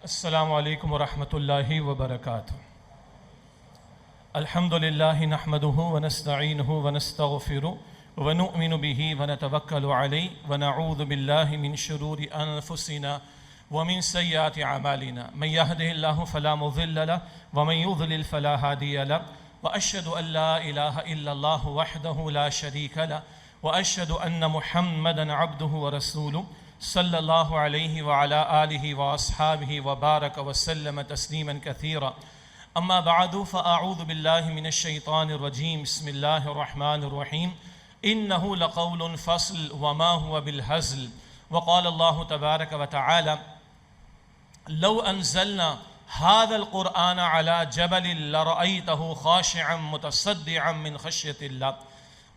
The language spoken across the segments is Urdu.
السلام علیکم ورحمۃ اللہ وبرکاتہ۔ الحمد للہ نحمده ونستعینه ونستغفره ونؤمن به ونتوکل علیہ ونعوذ باللہ من شرور انفسنا ومن سیئات اعمالنا من يهده الله فلا مضل له ومن يضلل فلا هادي له واشهد ان لا اله الا الله وحده لا شريك له واشهد ان محمدا عبده ورسوله صلی اللہ علیہ وعلى آلہ واصحابہ وبارک وسلم تسلیما کثیرا اما بعد فاعوذ باللہ من الشیطان الرجیم بسم اللہ الرحمن الرحیم انہ لقول فصل وما هو بالہزل وقال اللہ تبارک وتعالی لو انزلنا هذا القرآن على جبل لرأيته خاشعا متصدعا من خشية الله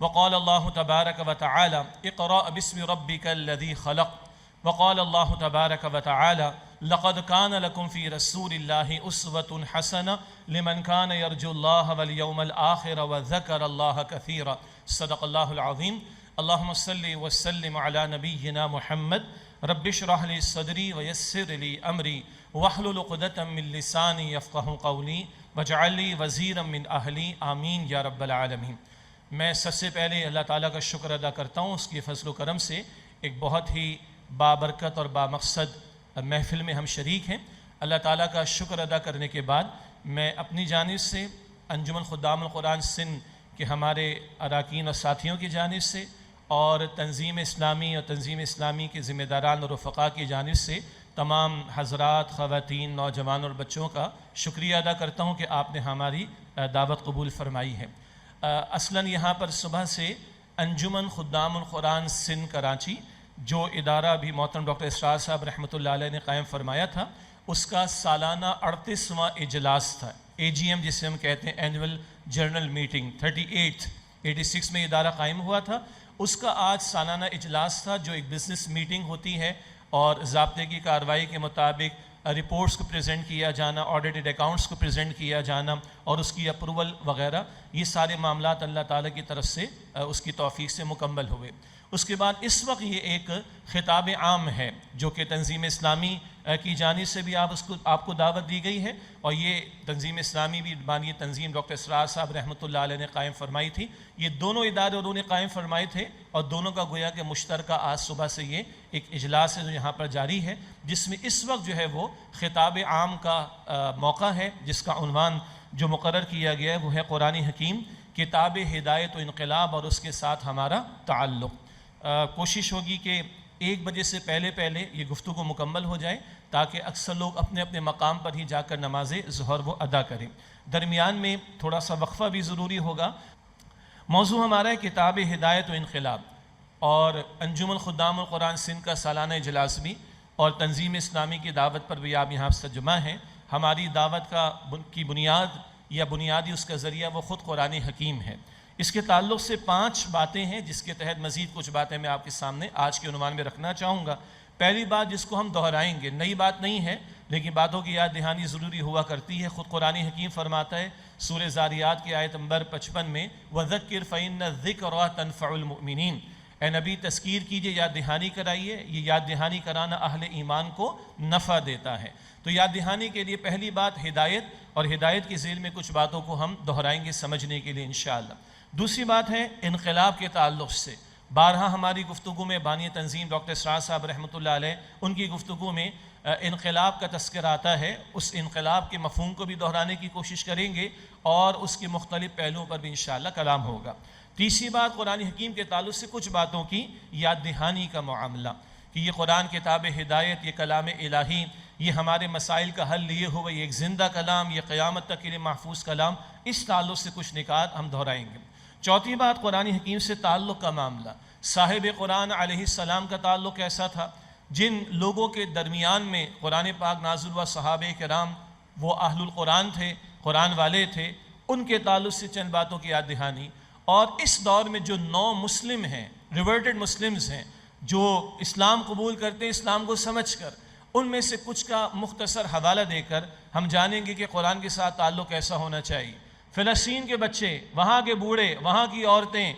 وقال الله تبارك وتعالى اقرأ باسم ربك الذي خلق وقال الله تبارك وتعالى لقد كان لكم في رسول الله أسوة حسنة لمن كان يرجو الله واليوم الآخر وذكر الله كثيرا صدق الله العظيم اللهم صل وسلم على نبينا محمد رب اشرح لي صدري ويسر لي أمري واحلل عقدة من لساني يفقهوا قولي واجعل لي وزيرا من أهلي آمين يا رب العالمين۔ میں سب سے پہلے اللہ تعالیٰ کا شکر ادا کرتا ہوں اس کے فضل و کرم سے ایک بہت ہی بابرکت اور بامقصد محفل میں ہم شریک ہیں۔ اللہ تعالیٰ کا شکر ادا کرنے کے بعد میں اپنی جانب سے انجمن خدام القرآن سندھ کے ہمارے اراکین اور ساتھیوں کی جانب سے اور تنظیم اسلامی کے ذمہ داران اور رفقا کی جانب سے تمام حضرات، خواتین، نوجوان اور بچوں کا شکریہ ادا کرتا ہوں کہ آپ نے ہماری دعوت قبول فرمائی ہے۔ اصلاً یہاں پر صبح سے انجمن خدام القرآن سندھ کراچی جو ادارہ بھی محترم ڈاکٹر اسرار صاحب رحمۃ اللہ علیہ نے قائم فرمایا تھا، اس کا سالانہ 38واں اجلاس تھا، AGM جسے ہم کہتے ہیں اینول جنرل میٹنگ 86 میں ادارہ قائم ہوا تھا۔ اس کا آج سالانہ اجلاس تھا جو ایک بزنس میٹنگ ہوتی ہے اور ضابطے کی کارروائی کے مطابق رپورٹس کو پریزنٹ کیا جانا، آڈیٹڈ اکاؤنٹس کو پریزنٹ کیا جانا اور اس کی اپروول وغیرہ، یہ سارے معاملات اللہ تعالیٰ کی طرف سے اس کی توفیق سے مکمل ہوئے۔ اس کے بعد اس وقت یہ ایک خطاب عام ہے جو کہ تنظیم اسلامی کی جانب سے بھی آپ کو دعوت دی گئی ہے اور یہ تنظیم اسلامی بھی بانی تنظیم ڈاکٹر اسرار صاحب رحمۃ اللہ علیہ نے قائم فرمائی تھی۔ یہ دونوں ادارے انہوں نے قائم فرمائے تھے اور دونوں کا گویا کہ مشترکہ آج صبح سے یہ ایک اجلاس ہے جو یہاں پر جاری ہے، جس میں اس وقت جو ہے وہ خطاب عام کا موقع ہے، جس کا عنوان جو مقرر کیا گیا ہے وہ ہے قرآن حکیم، کتاب ہدایت و انقلاب اور اس کے ساتھ ہمارا تعلق۔ کوشش ہوگی کہ 1 بجے سے پہلے یہ گفتگو مکمل ہو جائے تاکہ اکثر لوگ اپنے اپنے مقام پر ہی جا کر نماز ظہر وہ ادا کریں۔ درمیان میں تھوڑا سا وقفہ بھی ضروری ہوگا۔ موضوع ہمارا ہے کتاب ہدایت و انقلاب اور انجمن خدام القرآن سندھ کا سالانہ اجلاس بھی اور تنظیم اسلامی کی دعوت پر بھی آپ یہاں سے جمع ہیں۔ ہماری دعوت کی بنیاد یا بنیادی اس کا ذریعہ وہ خود قرآن حکیم ہے۔ اس کے تعلق سے 5 باتیں ہیں جس کے تحت مزید کچھ باتیں میں آپ کے سامنے آج کے عنوان میں رکھنا چاہوں گا۔ پہلی بات جس کو ہم دہرائیں گے، نئی بات نہیں ہے لیکن باتوں کی یاد دہانی ضروری ہوا کرتی ہے۔ خود قرآن حکیم فرماتا ہے سورہ زاریات کی آیت نمبر 55 میں وَذَكِّرْ فَإِنَّ الذِّكْرَىٰ تَنفَعُ الْمُؤْمِنِينَ، اے نبی تذکیر کیجئے، یاد دہانی کرائیے، یہ یاد دہانی کرانا اہل ایمان کو نفع دیتا ہے۔ تو یاد دہانی کے لیے پہلی بات ہدایت، اور ہدایت کے ذیل میں کچھ باتوں کو ہم دہرائیں گے سمجھنے کے لیے انشاءاللہ۔ دوسری بات ہے انقلاب کے تعلق سے، بارہا ہماری گفتگو میں بانی تنظیم ڈاکٹر اسرار صاحب رحمۃ اللہ علیہ ان کی گفتگو میں انقلاب کا تذکرہ آتا ہے۔ اس انقلاب کے مفہوم کو بھی دہرانے کی کوشش کریں گے اور اس کے مختلف پہلوؤں پر بھی انشاءاللہ کلام ہوگا۔ تیسری بات قرآن حکیم کے تعلق سے کچھ باتوں کی یاد دہانی کا معاملہ کہ یہ قرآن کتاب ہدایت، یہ کلام الہی، یہ ہمارے مسائل کا حل لیے ہوئے یہ ایک زندہ کلام، یہ قیامت تک کے لیے محفوظ کلام، اس تعلق سے کچھ نکات ہم دہرائیں گے۔ چوتھی بات قرآن حکیم سے تعلق کا معاملہ، صاحب قرآن علیہ السلام کا تعلق کیسا تھا، جن لوگوں کے درمیان میں قرآن پاک نازل ہوا صحابہ کرام وہ اہل القرآن تھے، قرآن والے تھے، ان کے تعلق سے چند باتوں کی یاد دہانی، اور اس دور میں جو نو مسلم ہیں، ریورٹڈ مسلمز ہیں، جو اسلام قبول کرتے ہیں اسلام کو سمجھ کر، ان میں سے کچھ کا مختصر حوالہ دے کر ہم جانیں گے کہ قرآن کے ساتھ تعلق کیسا ہونا چاہیے۔ فلسطین کے بچے، وہاں کے بوڑھے، وہاں کی عورتیں،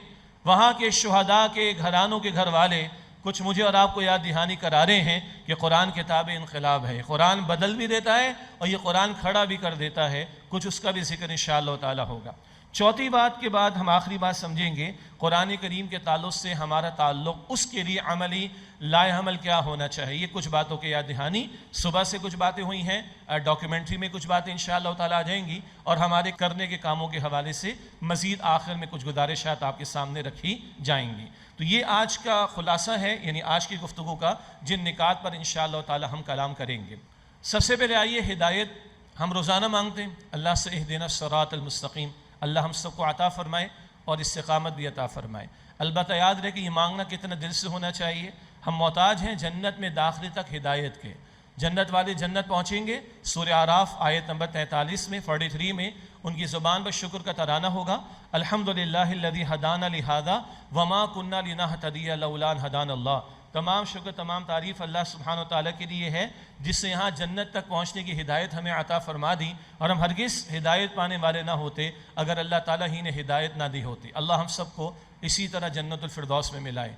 وہاں کے شہداء کے گھرانوں کے گھر والے کچھ مجھے اور آپ کو یاد دہانی کرا رہے ہیں کہ قرآن کتاب انقلاب ہے، قرآن بدل بھی دیتا ہے اور یہ قرآن کھڑا بھی کر دیتا ہے، کچھ اس کا بھی ذکر انشاءاللہ تعالی ہوگا۔ چوتھی بات کے بعد ہم آخری بات سمجھیں گے قرآن کریم کے تعلق سے ہمارا تعلق، اس کے لیے عملی لائے عمل کیا ہونا چاہیے۔ کچھ باتوں کے یاد دہانی، صبح سے کچھ باتیں ہوئی ہیں، ڈاکیومنٹری میں کچھ باتیں انشاءاللہ تعالی آ جائیں گی، اور ہمارے کرنے کے کاموں کے حوالے سے مزید آخر میں کچھ گزارشات آپ کے سامنے رکھی جائیں گی۔ تو یہ آج کا خلاصہ ہے، یعنی آج کی گفتگو کا، جن نکات پر انشاءاللہ تعالی ہم کلام کریں گے۔ سب سے پہلے آئیے، ہدایت ہم روزانہ مانگتے ہیں اللہ سے، اہدنا الصراط المستقیم، اللہ ہم سب کو عطا فرمائے اور استقامت بھی عطا فرمائے۔ البتہ یاد رہے کہ یہ مانگنا کتنا دل سے ہونا چاہیے۔ ہم محتاج ہیں جنت میں داخلے تک ہدایت کے۔ جنت والے جنت پہنچیں گے، سورہ اعراف آیت نمبر 43 میں 43 میں ان کی زبان پر شکر کا ترانہ ہوگا، الحمدللہ الذی ہدانا لہذا وما کننا لنہتدی لولا ان ہدانا اللہ۔ تمام شکر، تمام تعریف اللہ سبحانہ وتعالیٰ کے لیے ہے جس نے یہاں جنت تک پہنچنے کی ہدایت ہمیں عطا فرما دی، اور ہم ہرگز ہدایت پانے والے نہ ہوتے اگر اللہ تعالیٰ ہی نے ہدایت نہ دی ہوتی۔ اللہ ہم سب کو اسی طرح جنت الفردوس میں ملائے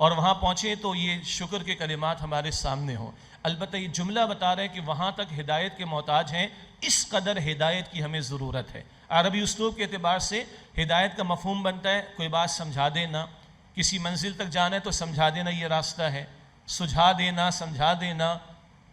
اور وہاں پہنچے تو یہ شکر کے کلمات ہمارے سامنے ہوں۔ البتہ یہ جملہ بتا رہے کہ وہاں تک ہدایت کے محتاج ہیں، اس قدر ہدایت کی ہمیں ضرورت ہے۔ عربی اسلوب کے اعتبار سے ہدایت کا مفہوم بنتا ہے کوئی بات سمجھا دینا، کسی منزل تک جانا ہے تو سمجھا دینا یہ راستہ ہے، سجھا دینا، سمجھا دینا،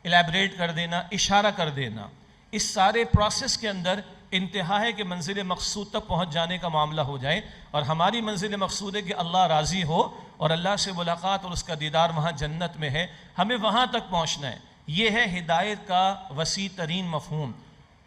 الیبریٹ کر دینا، اشارہ کر دینا۔ اس سارے پروسیس کے اندر انتہا ہے کہ منزل مقصود تک پہنچ جانے کا معاملہ ہو جائے، اور ہماری منزل مقصود ہے کہ اللہ راضی ہو اور اللہ سے ملاقات اور اس کا دیدار وہاں جنت میں ہے، ہمیں وہاں تک پہنچنا ہے۔ یہ ہے ہدایت کا وسیع ترین مفہوم،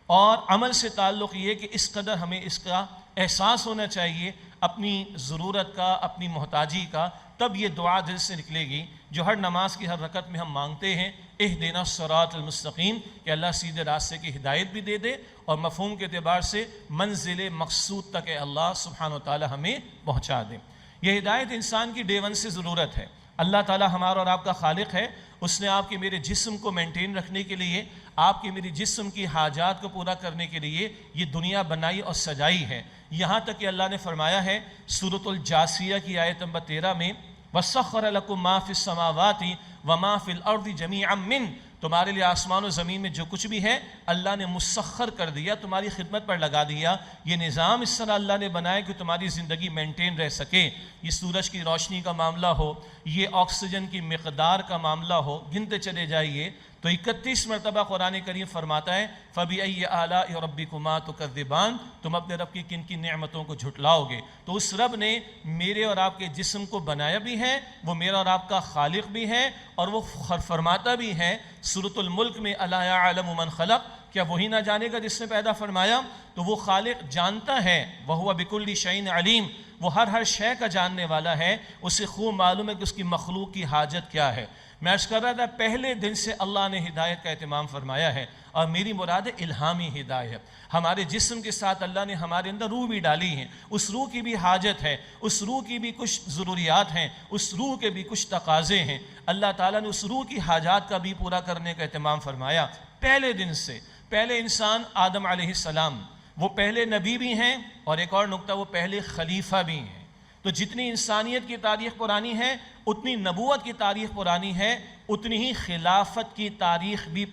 اور عمل سے تعلق یہ کہ اس قدر ہمیں اس کا احساس ہونا چاہیے اپنی ضرورت کا، اپنی محتاجی کا، تب یہ دعا دل سے نکلے گی جو ہر نماز کی ہر رکعت میں ہم مانگتے ہیں، اہدنا الصراط المستقیم، کہ اللہ سیدھے راستے کی ہدایت بھی دے دے اور مفہوم کے اعتبار سے منزل مقصود تک اللہ سبحانہ و تعالی ہمیں پہنچا دے۔ یہ ہدایت انسان کی ڈے ون سے ضرورت ہے۔ اللہ تعالی ہمارا اور آپ کا خالق ہے، اس نے آپ کے میرے جسم کو مینٹین رکھنے کے لیے، آپ کے میری جسم کی حاجات کو پورا کرنے کے لیے یہ دنیا بنائی اور سجائی ہے۔ یہاں تک کہ اللہ نے فرمایا ہے سورۃ الجاثیہ کی آیت نمبر 13 میں، وَسَخَّرَ لَكُم مَّا فِي السَّمَاوَاتِ وَمَا فِي الْأَرْضِ جَمِيعًا مِّنْهُ، تمہارے لیے آسمان و زمین میں جو کچھ بھی ہے اللہ نے مسخر کر دیا، تمہاری خدمت پر لگا دیا۔ یہ نظام اس طرح اللہ نے بنایا کہ تمہاری زندگی مینٹین رہ سکے۔ یہ سورج کی روشنی کا معاملہ ہو، یہ آکسیجن کی مقدار کا معاملہ ہو، گنتے چلے جائیے تو 31 مرتبہ قرآن کریم فرماتا ہے فَبِأَيِّ آلَاءِ رَبِّكُمَا تُكَذِّبَانِ، تم اپنے رب کی کن کن نعمتوں کو جھٹلاؤ گے۔ تو اس رب نے میرے اور آپ کے جسم کو بنایا بھی ہے، وہ میرا اور آپ کا خالق بھی ہے، اور وہ فرماتا بھی ہے سورۃ الملک میں اَلَا يَعْلَمُ مَنْ خَلَقَ، کیا وہی نہ جانے گا جس نے پیدا فرمایا؟ تو وہ خالق جانتا ہے، وَهُوَ بِكُلِّ شَيْءٍ عَلِيمٌ، وہ ہر شے کا جاننے والا ہے، اسے خوب معلوم ہے کہ اس کی مخلوق کی حاجت کیا ہے۔ میں عرض کر رہا تھا پہلے دن سے اللہ نے ہدایت کا اہتمام فرمایا ہے، اور میری مراد الہامی ہدایت۔ ہمارے جسم کے ساتھ اللہ نے ہمارے اندر روح بھی ڈالی ہے، اس روح کی بھی حاجت ہے، اس روح کی بھی کچھ ضروریات ہیں، اس روح کے بھی کچھ تقاضے ہیں۔ اللہ تعالیٰ نے اس روح کی حاجات کا بھی پورا کرنے کا اہتمام فرمایا پہلے دن سے۔ پہلے انسان آدم علیہ السلام، وہ پہلے نبی بھی ہیں، اور ایک اور نقطہ، وہ پہلے خلیفہ بھی ہیں۔ تو جتنی انسانیت کی تاریخ پرانی ہے، اتنی نبوت کی تاریخ پرانی ہے، اتنی ہی خلافت کی تاریخ بھی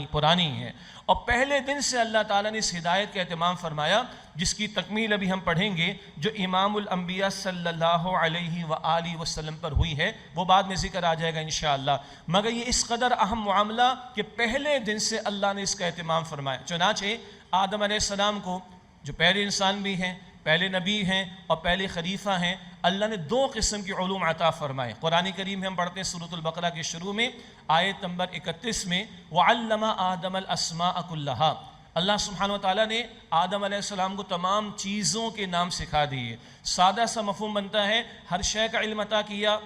پرانی ہے۔ اور پہلے دن سے اللہ تعالیٰ نے اس ہدایت کا اہتمام فرمایا، جس کی تکمیل ابھی ہم پڑھیں گے، جو امام الانبیاء صلی اللہ علیہ وآلہ وسلم پر ہوئی ہے، وہ بعد میں ذکر آ جائے گا انشاءاللہ۔ مگر یہ اس قدر اہم معاملہ کہ پہلے دن سے اللہ نے اس کا اہتمام فرمایا۔ چنانچہ آدم علیہ السلام کو، جو پہلے انسان بھی ہیں، پہلے نبی ہیں اور پہلے خلیفہ ہیں، اللہ نے 2 قسم کی علوم عطا فرمائے۔ قرآن کریم میں ہم پڑھتے ہیں سورۃ البقرہ کے شروع میں آیت نمبر 31 میں، وَعَلَّمَ آدَمَ الْأَسْمَاءَ كُلَّهَا، اللہ سبحانہ وتعالیٰ نے آدم علیہ السلام کو تمام چیزوں کے نام سکھا دیے۔ سادہ سا مفہوم بنتا ہے، ہر شے کا علم عطا کیا،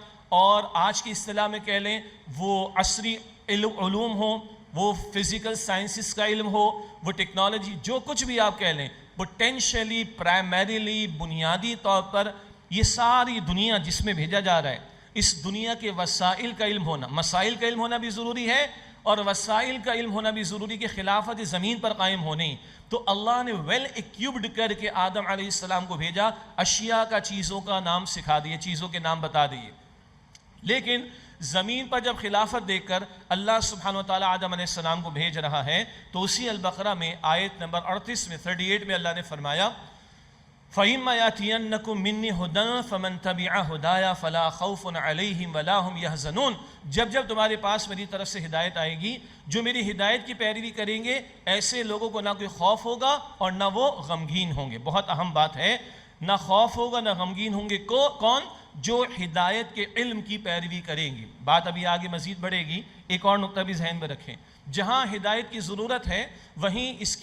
اور آج کی اصطلاح میں کہہ لیں وہ عصری علوم ہو، وہ فزیکل سائنسز کا علم ہو، وہ ٹیکنالوجی، جو کچھ بھی آپ کہہ لیں، پوٹینشلی، پرائمریلی، بنیادی طور پر یہ ساری دنیا جس میں بھیجا جا رہا ہے، اس دنیا کے وسائل کا علم ہونا، مسائل کا علم ہونا بھی ضروری ہے، اور وسائل کا علم ہونا بھی ضروری کہ خلافت زمین پر قائم ہونے۔ تو اللہ نے ویل ایکیوبڈ کر کے آدم علیہ السلام کو بھیجا، اشیاء کا، چیزوں کا نام سکھا دیے، چیزوں کے نام بتا دیے۔ لیکن زمین پر جب خلافت دے کر اللہ سبحانہ وتعالی آدم علیہ السلام کو بھیج رہا ہے تو اسی البقرہ میں آیت نمبر 38 میں 38 میں اللہ نے فرمایا فَإِمَّا يَأْتِيَنَّكُم مِّنِّي هُدًى فَمَن تَبِعَ هُدَايَ فَلَا خَوْفٌ عَلَيْهِمْ وَلَا هُمْ يَحْزَنُونَ جب تمہارے پاس میری طرف سے ہدایت آئے گی، جو میری ہدایت کی پیروی کریں گے ایسے لوگوں کو نہ کوئی خوف ہوگا اور نہ وہ غمگین ہوں گے۔ بہت اہم بات ہے، نہ خوف ہوگا نہ غمگین ہوں گے کون؟ جو ہدایت کے علم کی پیروی کریں گے۔ بات ابھی آگے مزید بڑھے گی، ایک اور نقطہ بھی ذہن میں رکھیں، جہاں ہدایت کی ضرورت ہے وہیں اس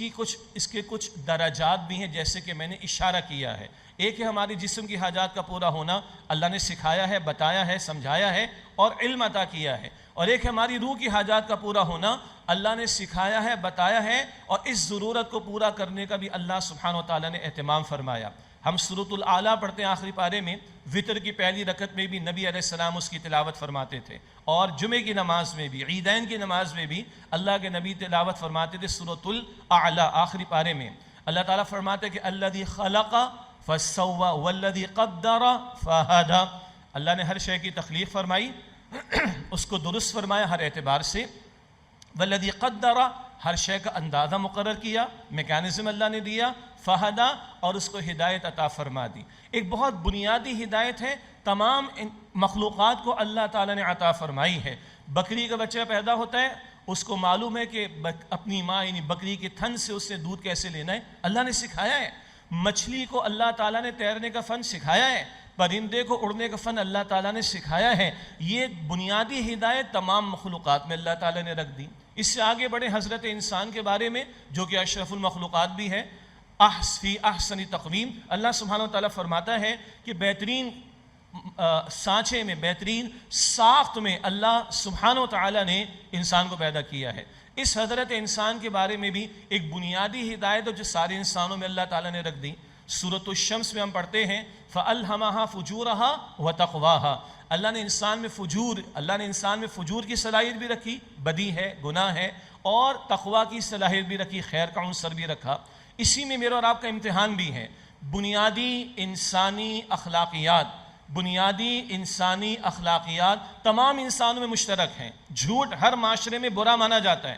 کے کچھ درجات بھی ہیں، جیسے کہ میں نے اشارہ کیا ہے۔ ایک ہے ہماری جسم کی حاجات کا پورا ہونا، اللہ نے سکھایا ہے، بتایا ہے، سمجھایا ہے اور علم عطا کیا ہے، اور ایک ہے ہماری روح کی حاجات کا پورا ہونا، اللہ نے سکھایا ہے، بتایا ہے، اور اس ضرورت کو پورا کرنے کا بھی اللہ سبحانہ وتعالی نے اہتمام فرمایا۔ ہم سورۃ الاعلیٰ پڑھتے ہیں آخری پارے میں، وطر کی پہلی رکعت میں بھی نبی علیہ السلام اس کی تلاوت فرماتے تھے، اور جمعے کی نماز میں بھی، عیدین کی نماز میں بھی اللہ کے نبی تلاوت فرماتے تھے سورۃ الاعلیٰ آخری پارے میں۔ اللہ تعالیٰ فرماتے کہ الذی خلق فسوى والذی قدر فہدی، اللہ نے ہر شے کی تخلیق فرمائی، اس کو درست فرمایا ہر اعتبار سے، والذی قدر، ہر شے کا اندازہ مقرر کیا، میکانزم اللہ نے دیا، فہدا، اور اس کو ہدایت عطا فرما دی۔ ایک بہت بنیادی ہدایت ہے، تمام مخلوقات کو اللہ تعالیٰ نے عطا فرمائی ہے۔ بکری کا بچہ پیدا ہوتا ہے، اس کو معلوم ہے کہ اپنی ماں یعنی بکری کے تھن سے اس سے دودھ کیسے لینا ہے، اللہ نے سکھایا ہے۔ مچھلی کو اللہ تعالیٰ نے تیرنے کا فن سکھایا ہے، پرندے کو اڑنے کا فن اللہ تعالیٰ نے سکھایا ہے۔ یہ بنیادی ہدایت تمام مخلوقات میں اللہ تعالیٰ نے رکھ دی۔ اس سے آگے بڑھے حضرت انسان کے بارے میں، جو کہ اشرف المخلوقات بھی ہے، فی احسن تقویم، اللہ سبحانہ وتعالیٰ فرماتا ہے کہ بہترین سانچے میں، بہترین ساخت میں اللہ سبحانہ وتعالیٰ نے انسان کو پیدا کیا ہے۔ اس حضرت انسان کے بارے میں بھی ایک بنیادی ہدایت جو سارے انسانوں میں اللہ تعالیٰ نے رکھ دی۔ سورۃ الشمس میں ہم پڑھتے ہیں فَأَلْهَمَهَا فُجُورَهَا وَتَقْوَاهَا، اللہ نے انسان میں فجور کی صلاحیت بھی رکھی، بدی ہے، گناہ ہے، اور تقویٰ کی صلاحیت بھی رکھی، خیر کا عنصر بھی رکھا۔ اسی میں میرا اور آپ کا امتحان بھی ہے۔ بنیادی انسانی اخلاقیات تمام انسانوں میں مشترک ہیں۔ جھوٹ ہر معاشرے میں برا مانا جاتا ہے،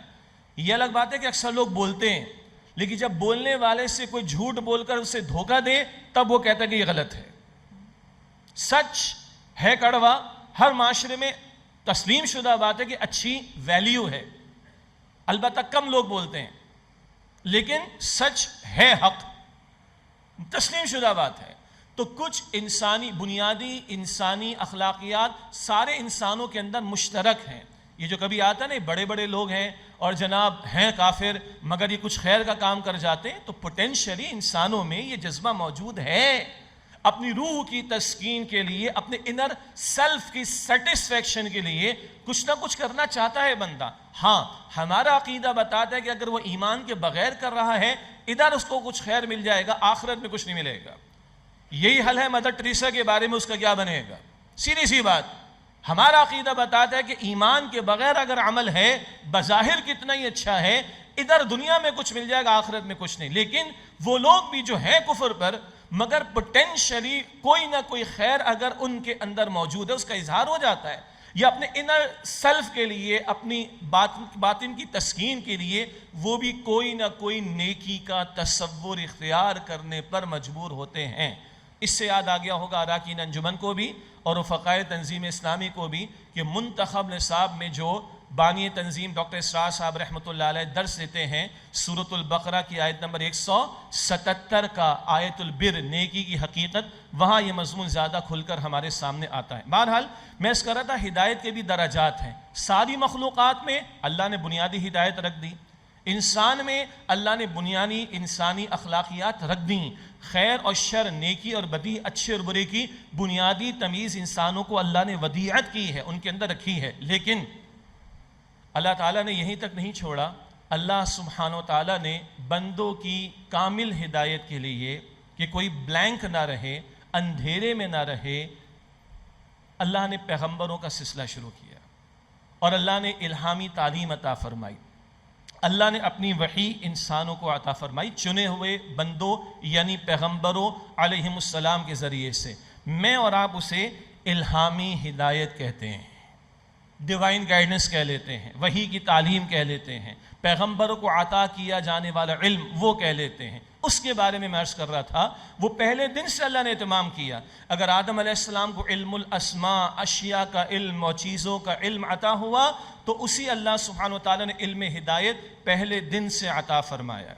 یہ الگ بات ہے کہ اکثر لوگ بولتے ہیں، لیکن جب بولنے والے سے کوئی جھوٹ بول کر اسے دھوکہ دے تب وہ کہتا ہے کہ یہ غلط ہے۔ سچ ہے کڑوا، ہر معاشرے میں تسلیم شدہ بات ہے کہ اچھی ویلیو ہے، البتہ کم لوگ بولتے ہیں، لیکن سچ ہے، حق تسلیم شدہ بات ہے۔ تو کچھ بنیادی انسانی اخلاقیات سارے انسانوں کے اندر مشترک ہیں۔ یہ جو کبھی آتا ہے نا، بڑے بڑے لوگ ہیں اور جناب ہیں کافر مگر یہ کچھ خیر کا کام کر جاتے ہیں، تو پوٹینشلی انسانوں میں یہ جذبہ موجود ہے۔ اپنی روح کی تسکین کے لیے، اپنے انر سیلف کی سیٹسفیکشن کے لیے کچھ نہ کچھ کرنا چاہتا ہے بندہ۔ ہاں، ہمارا عقیدہ بتاتا ہے کہ اگر وہ ایمان کے بغیر کر رہا ہے، ادھر اس کو کچھ خیر مل جائے گا، آخرت میں کچھ نہیں ملے گا۔ یہی حل ہے مدر ٹریسا کے بارے میں، اس کا کیا بنے گا؟ سیدھی سی بات، ہمارا عقیدہ بتاتا ہے کہ ایمان کے بغیر اگر عمل ہے، بظاہر کتنا ہی اچھا ہے، ادھر دنیا میں کچھ مل جائے گا، آخرت میں کچھ نہیں۔ لیکن وہ لوگ بھی جو ہیں کفر پر، مگر پوٹینشلی کوئی نہ کوئی خیر اگر ان کے اندر موجود ہے، اس کا اظہار ہو جاتا ہے، یا اپنے انر سیلف کے لیے، اپنی باطن کی تسکین کے لیے وہ بھی کوئی نہ کوئی نیکی کا تصور اختیار کرنے پر مجبور ہوتے ہیں۔ اس سے یاد آ گیا ہوگا اراکین انجمن کو بھی اور رفقائے تنظیم اسلامی کو بھی کہ منتخب نصاب میں جو بانی تنظیم ڈاکٹر اسرار صاحب رحمۃ اللہ علیہ درس دیتے ہیں، سورۃ البقرہ کی آیت نمبر 177 کا آیت البر، نیکی کی حقیقت، وہاں یہ مضمون زیادہ کھل کر ہمارے سامنے آتا ہے۔ بہرحال میں اس کر رہا تھا، ہدایت کے بھی درجات ہیں۔ ساری مخلوقات میں اللہ نے بنیادی ہدایت رکھ دی، انسان میں اللہ نے بنیادی انسانی اخلاقیات رکھ دیں، خیر اور شر، نیکی اور بدی، اچھے اور برے کی بنیادی تمیز انسانوں کو اللہ نے ودیعت کی ہے، ان کے اندر رکھی ہے۔ لیکن اللہ تعالیٰ نے یہیں تک نہیں چھوڑا، اللہ سبحانہ وتعالیٰ نے بندوں کی کامل ہدایت کے لیے کہ کوئی بلینک نہ رہے، اندھیرے میں نہ رہے، اللہ نے پیغمبروں کا سلسلہ شروع کیا اور اللہ نے الہامی تعلیم عطا فرمائی۔ اللہ نے اپنی وحی انسانوں کو عطا فرمائی، چنے ہوئے بندوں یعنی پیغمبروں علیہم السلام کے ذریعے سے۔ میں اور آپ اسے الہامی ہدایت کہتے ہیں، ڈیوائن گائیڈنس کہہ لیتے ہیں، وحی کی تعلیم کہہ لیتے ہیں، پیغمبروں کو عطا کیا جانے والا علم وہ کہہ لیتے ہیں. اس کے بارے میں عرض کر رہا تھا، وہ پہلے دن سے اللہ نے اہتمام کیا. اگر آدم علیہ السلام کو علم الاسماء، اشیاء کا علم اور چیزوں کا علم عطا ہوا، تو اسی اللہ سبحانہ و تعالیٰ نے علم ہدایت پہلے دن سے عطا فرمایا.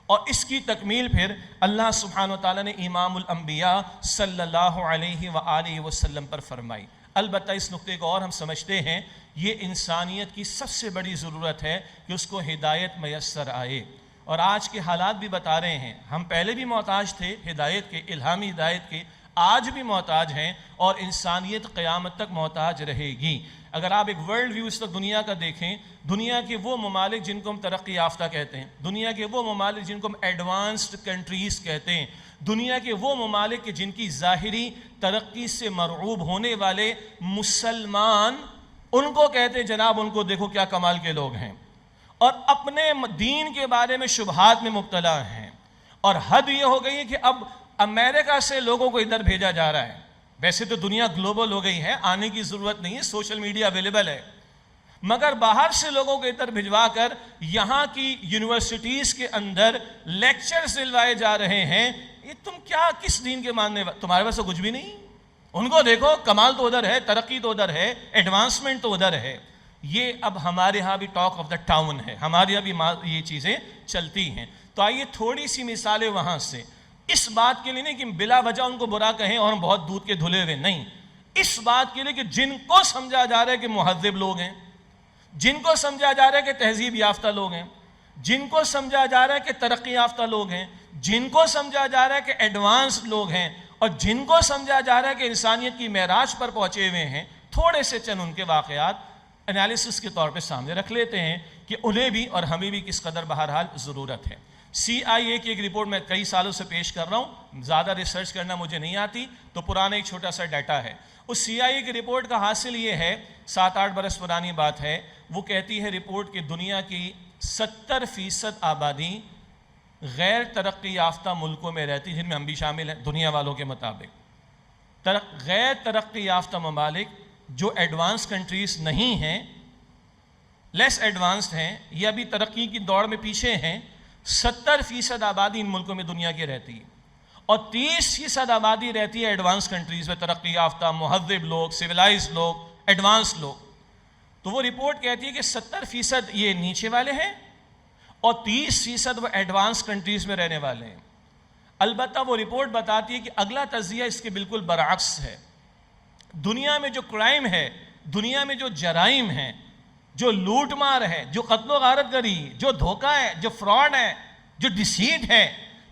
اور اس کی تکمیل پھر اللہ سبحانہ و تعالیٰ نے امام الانبیاء صلی اللہ علیہ وآلہ وسلم پر فرمائی. البتہ اس نقطے کو اور ہم سمجھتے ہیں، یہ انسانیت کی سب سے بڑی ضرورت ہے کہ اس کو ہدایت میسر آئے. اور آج کے حالات بھی بتا رہے ہیں، ہم پہلے بھی محتاج تھے ہدایت کے، الہامی ہدایت کے، آج بھی محتاج ہیں، اور انسانیت قیامت تک محتاج رہے گی. اگر آپ ایک ورلڈ ویو اس وقت دنیا کا دیکھیں، دنیا کے وہ ممالک جن کو ہم ترقی یافتہ کہتے ہیں، دنیا کے وہ ممالک جن کو ہم ایڈوانسڈ کنٹریز کہتے ہیں، دنیا کے وہ ممالک جن کی ظاہری ترقی سے مرعوب ہونے والے مسلمان، ان کو کہتے ہیں جناب ان کو دیکھو کیا کمال کے لوگ ہیں، اور اپنے دین کے بارے میں شبہات میں مبتلا ہیں. اور حد یہ ہو گئی ہے کہ اب امریکہ سے لوگوں کو ادھر بھیجا جا رہا ہے. ویسے تو دنیا گلوبل ہو گئی ہے، آنے کی ضرورت نہیں ہے، سوشل میڈیا اویلیبل ہے، مگر باہر سے لوگوں کو ادھر بھجوا کر یہاں کی یونیورسٹیز کے اندر لیکچرز دلوائے جا رہے ہیں. یہ تم کیا کس دین کے ماننے والے، تمہارے پاس تو کچھ بھی نہیں. ان کو دیکھو کمال تو ادھر ہے، ترقی تو ادھر ہے، ایڈوانسمنٹ تو ادھر ہے. یہ اب ہمارے ہاں بھی ٹاک آف دا ٹاؤن ہے، ہمارے یہاں بھی یہ چیزیں چلتی ہیں. تو آئیے تھوڑی سی مثالیں وہاں سے، اس بات کے لیے نہیں کہ بلا وجہ ان کو برا کہیں اور ہم بہت دودھ کے دھلے ہوئے، نہیں، اس بات کے لیے کہ جن کو سمجھا جا رہا ہے کہ مہذب لوگ ہیں، جن کو سمجھا جا رہا ہے کہ تہذیب یافتہ لوگ ہیں، جن کو سمجھا جا رہا ہے کہ ترقی یافتہ لوگ ہیں، جن کو سمجھا جا رہا ہے کہ ایڈوانس لوگ ہیں، اور جن کو سمجھا جا رہا ہے کہ انسانیت کی معراج پر پہنچے ہوئے ہیں، تھوڑے سے چند ان کے واقعات انالیسس کے طور پہ سامنے رکھ لیتے ہیں کہ انہیں بھی اور ہمیں بھی کس قدر بہرحال ضرورت ہے. CIA کی ایک رپورٹ میں کئی سالوں سے پیش کر رہا ہوں، زیادہ ریسرچ کرنا مجھے نہیں آتی، تو پرانا ایک چھوٹا سا ڈیٹا ہے. اس CIA کی رپورٹ کا حاصل یہ ہے، 7-8 برس پرانی بات ہے، وہ کہتی ہے رپورٹ کہ دنیا کی 70% آبادی غیر ترقی یافتہ ملکوں میں رہتی، جن میں ہم بھی شامل ہیں دنیا والوں کے مطابق. غیر ترقی یافتہ ممالک جو ایڈوانس کنٹریز نہیں ہیں، لیس ایڈوانسڈ ہیں، یا ابھی ترقی کی دوڑ میں پیچھے ہیں، 70% آبادی ان ملکوں میں دنیا کی رہتی ہے، اور 30% آبادی رہتی ہے ایڈوانس کنٹریز میں، ترقی یافتہ مہذب لوگ، سویلائز لوگ، ایڈوانس لوگ. تو وہ رپورٹ کہتی ہے کہ 70% یہ نیچے والے ہیں اور 30% وہ ایڈوانس کنٹریز میں رہنے والے ہیں. البتہ وہ رپورٹ بتاتی ہے کہ اگلا تجزیہ اس کے بالکل برعکس ہے. دنیا میں جو کرائم ہے، دنیا میں جو جرائم ہیں، جو لوٹ مار ہے، جو قتل و غارت گری، جو دھوکہ ہے، جو فراڈ ہے، جو ڈیسیٹ ہے،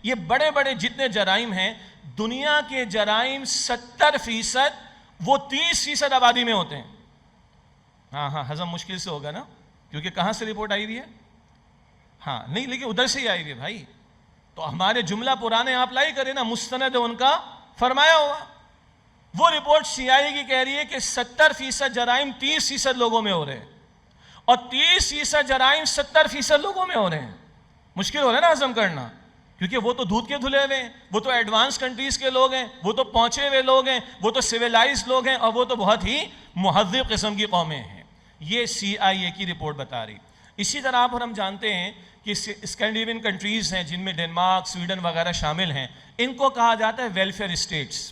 یہ بڑے بڑے جتنے جرائم ہیں، دنیا کے جرائم 70% وہ 30% آبادی میں ہوتے ہیں. ہاں ہضم مشکل سے ہوگا نا، کیونکہ کہاں سے رپورٹ آئی ہوئی ہے؟ ہاں نہیں، لیکن ادھر سے ہی آئی ہوئی ہے بھائی. تو ہمارے جملہ پرانے آپ لائی کریں نا، مستند ان کا فرمایا ہوا. وہ رپورٹ CIA کی کہہ رہی ہے کہ 70% جرائم 30% لوگوں میں ہو رہے ہیں، اور 30% جرائم 70% لوگوں میں ہو رہے ہیں. مشکل ہو رہا ہے نا ہضم کرنا، کیونکہ وہ تو دودھ کے دھلے ہوئے ہیں، وہ تو ایڈوانس کنٹریز کے لوگ ہیں، وہ تو پہنچے ہوئے لوگ ہیں، وہ تو سویلائز لوگ ہیں، اور وہ تو بہت ہی مہذب قسم کی قومیں ہیں. یہ CIA کی رپورٹ بتا رہی. اسی طرح پر ہم جانتے ہیں کہ اسکینڈینیوین کنٹریز ہیں جن میں ڈنمارک، سویڈن وغیرہ شامل ہیں، ان کو کہا جاتا ہے ویلفیئر اسٹیٹس،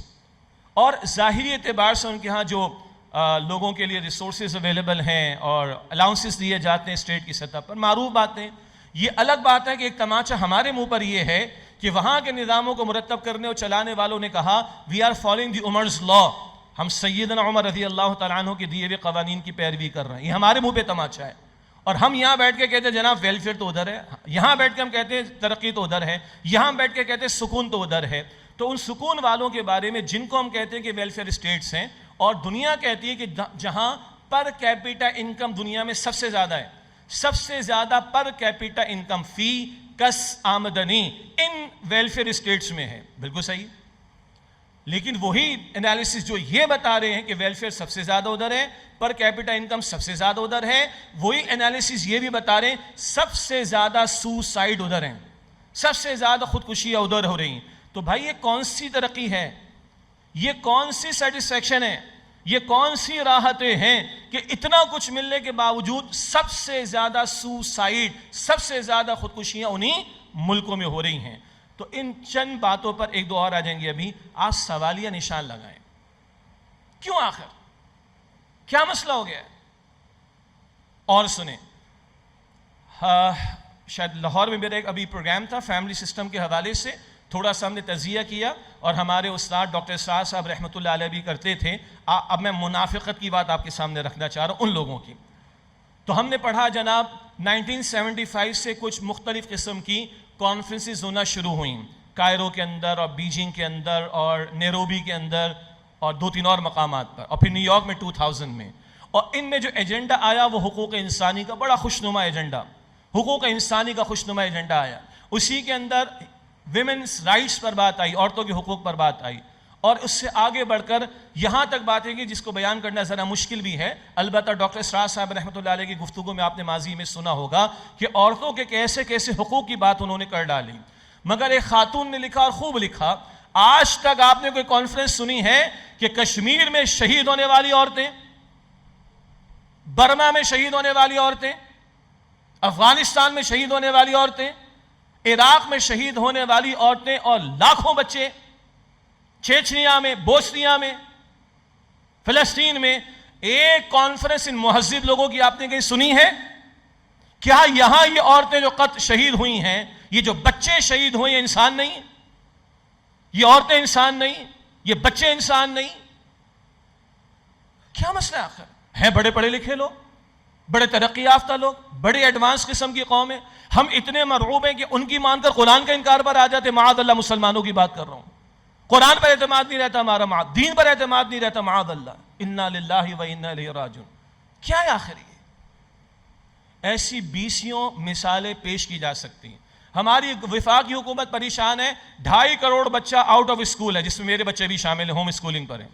اور ظاہری اعتبار سے ان کے ہاں جو لوگوں کے لیے ریسورسز اویلیبل ہیں اور الاؤنسز دیے جاتے ہیں اسٹیٹ کی سطح پر، معروف باتیں. یہ الگ بات ہے کہ ایک تماچا ہمارے منہ پر یہ ہے کہ وہاں کے نظاموں کو مرتب کرنے اور چلانے والوں نے کہا وی آر فالوئنگ دی عمر's لا، ہم سیدنا عمر رضی اللہ تعالیٰ عنہ کے دیے ہوئے قوانین کی پیروی کر رہے ہیں. یہ ہمارے منہ پہ تماچا ہے، اور ہم یہاں بیٹھ کے کہتے ہیں جناب ویلفیئر تو ادھر ہے، یہاں بیٹھ کے ہم کہتے ہیں ترقی تو ادھر ہے، یہاں بیٹھ کے کہتے ہیں سکون تو ادھر ہے. تو ان سکون والوں کے بارے میں جن کو ہم کہتے ہیں کہ ویلفیئر اسٹیٹس ہیں، اور دنیا کہتی ہے کہ جہاں پر کیپیٹا انکم دنیا میں سب سے زیادہ ہے، سب سے زیادہ پر کیپیٹا انکم فی کس آمدنی ان ویلفیئر اسٹیٹس میں ہے. بالکل صحیح. لیکن وہی انالیسس جو یہ بتا رہے ہیں کہ ویلفیئر سب سے زیادہ ادھر ہے، پر کیپیٹا انکم سب سے زیادہ ادھر ہے، وہی انالیسس یہ بھی بتا رہے ہیں سب سے زیادہ سوسائڈ ادھر ہیں، سب سے زیادہ خودکشیاں ادھر ہو رہی ہیں. تو بھائی یہ کون سی ترقی ہے، یہ کون سی سیٹسفیکشن ہے یہ کون سی راحتیں ہیں کہ اتنا کچھ ملنے کے باوجود سب سے زیادہ سوسائیڈ، سب سے زیادہ خودکشیاں انہی ملکوں میں ہو رہی ہیں. تو ان چند باتوں پر ایک دو اور آ جائیں گے ابھی. آپ سوالیہ نشان لگائیں. کیوں آخر کیا مسئلہ ہو گیا ہے؟ اور سنیں، شاید لاہور میں میرا ایک ابھی پروگرام تھا فیملی سسٹم کے حوالے سے، تھوڑا سا ہم نے تجزیہ کیا اور ہمارے استاد ڈاکٹر اسرار صاحب رحمۃ اللہ علیہ بھی کرتے تھے. اب میں منافقت کی بات آپ کے سامنے رکھنا چاہ رہا ہوں ان لوگوں کی. تو ہم نے پڑھا جناب 1975 سے کچھ مختلف قسم کی کانفرنسز ہونا شروع ہوئیں، کائرو کے اندر اور بیجنگ کے اندر اور نیروبی کے اندر اور 2-3 اور مقامات پر، اور پھر نیو یارک میں 2000 میں. اور ان میں جو ایجنڈا آیا وہ حقوق انسانی کا بڑا خوشنما ایجنڈا، حقوق انسانی کا خوشنما ایجنڈا آیا. اسی کے اندر ویمنس رائٹس پر بات آئی، عورتوں کے حقوق پر بات آئی، اور اس سے آگے بڑھ کر یہاں تک باتیں کی جس کو بیان کرنا ذرا مشکل بھی ہے. البتہ ڈاکٹر اسرار صاحب رحمۃ اللہ علیہ کی گفتگو میں آپ نے ماضی میں سنا ہوگا کہ عورتوں کے کیسے کیسے حقوق کی بات انہوں نے کر ڈالی. مگر ایک خاتون نے لکھا اور خوب لکھا، آج تک آپ نے کوئی کانفرنس سنی ہے کہ کشمیر میں شہید ہونے والی عورتیں، برما میں شہید ہونے والی عورتیں، افغانستان میں شہید ہونے والی عورتیں، عراق میں شہید ہونے والی عورتیں اور لاکھوں بچے، چیچنیا میں، بوسنیا میں، فلسطین میں، ایک کانفرنس ان مہذب لوگوں کی آپ نے کہیں سنی ہے؟ کیا یہاں یہ عورتیں جو قتل شہید ہوئی ہیں، یہ جو بچے شہید ہوئے، انسان نہیں؟ یہ عورتیں انسان نہیں؟ یہ بچے انسان نہیں؟ کیا مسئلہ ہے آخر؟ ہیں بڑے پڑھے لکھے لوگ، بڑے ترقی یافتہ لوگ، بڑے ایڈوانس قسم کی قوم ہے، ہم اتنے مرعوب ہیں کہ ان کی مان کر قرآن کا انکار پر آ جاتے. معاذ اللہ، مسلمانوں کی بات کر رہا ہوں. قرآن پر اعتماد نہیں رہتا ہمارا، دین پر اعتماد نہیں رہتا، معاذ اللہ. انا للہ و انا الیہ راجعون. کیا ہے آخر یہ؟ ایسی 20 مثالیں پیش کی جا سکتی ہیں. ہماری وفاقی حکومت پریشان ہے، 2.5 کروڑ بچہ آؤٹ آف اسکول ہے، جس میں میرے بچے بھی شامل ہیں، ہوم اسکولنگ پر ہیں.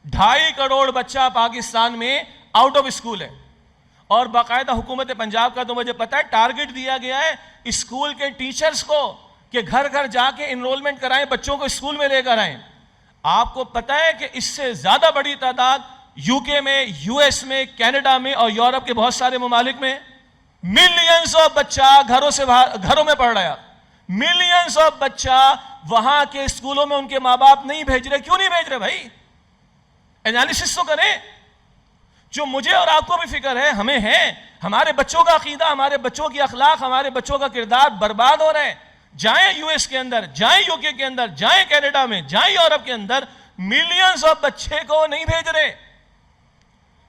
2.5 کروڑ بچہ پاکستان میں آؤٹ آف اسکول ہے. اور باقاعدہ حکومت پنجاب کا تو مجھے پتا ہے ٹارگٹ دیا گیا ہے اسکول کے ٹیچرز کو کہ گھر گھر جا کے انرولمنٹ کرائیں، بچوں کو اسکول میں لے کر آئیں. آپ کو پتا ہے کہ اس سے زیادہ بڑی تعداد یو کے میں، یو ایس میں، کینیڈا میں اور یورپ کے بہت سارے ممالک میں ملینز آف بچہ گھروں میں پڑھ رہا ہے. ملینز آف بچہ وہاں کے اسکولوں میں ان کے ماں باپ نہیں بھیج رہے. کیوں نہیں بھیج رہے بھائی؟ انالیسس تو کریں. جو مجھے اور آپ کو بھی فکر ہے، ہمیں ہے، ہمارے بچوں کا عقیدہ، ہمارے بچوں کی اخلاق، ہمارے بچوں کا کردار برباد ہو رہے ہیں. جائیں یو ایس کے اندر، جائیں یو کے اندر، جائیں کینیڈا میں، جائیں یورپ کے اندر، ملینز آف بچے کو نہیں بھیج رہے،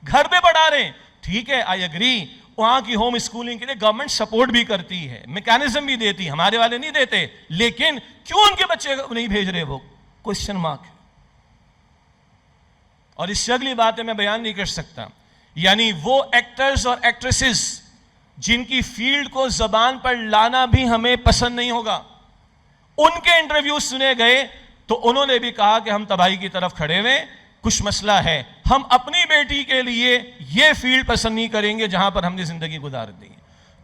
گھر پہ پڑھا رہے ہیں. ٹھیک ہے، آئی اگری، وہاں کی ہوم اسکولنگ کے لیے گورنمنٹ سپورٹ بھی کرتی ہے، میکانزم بھی دیتی، ہمارے والے نہیں دیتے. لیکن کیوں ان کے بچے نہیں بھیج رہے؟ وہ کوشچن مارک ہے. اور اس سے اگلی باتیں میں بیان نہیں کر سکتا. یعنی وہ ایکٹرز اور ایکٹریسز جن کی فیلڈ کو زبان پر لانا بھی ہمیں پسند نہیں ہوگا، ان کے انٹرویو سنے گئے تو انہوں نے بھی کہا کہ ہم تباہی کی طرف کھڑے ہوئے، کچھ مسئلہ ہے، ہم اپنی بیٹی کے لیے یہ فیلڈ پسند نہیں کریں گے جہاں پر ہم نے زندگی گزار دی.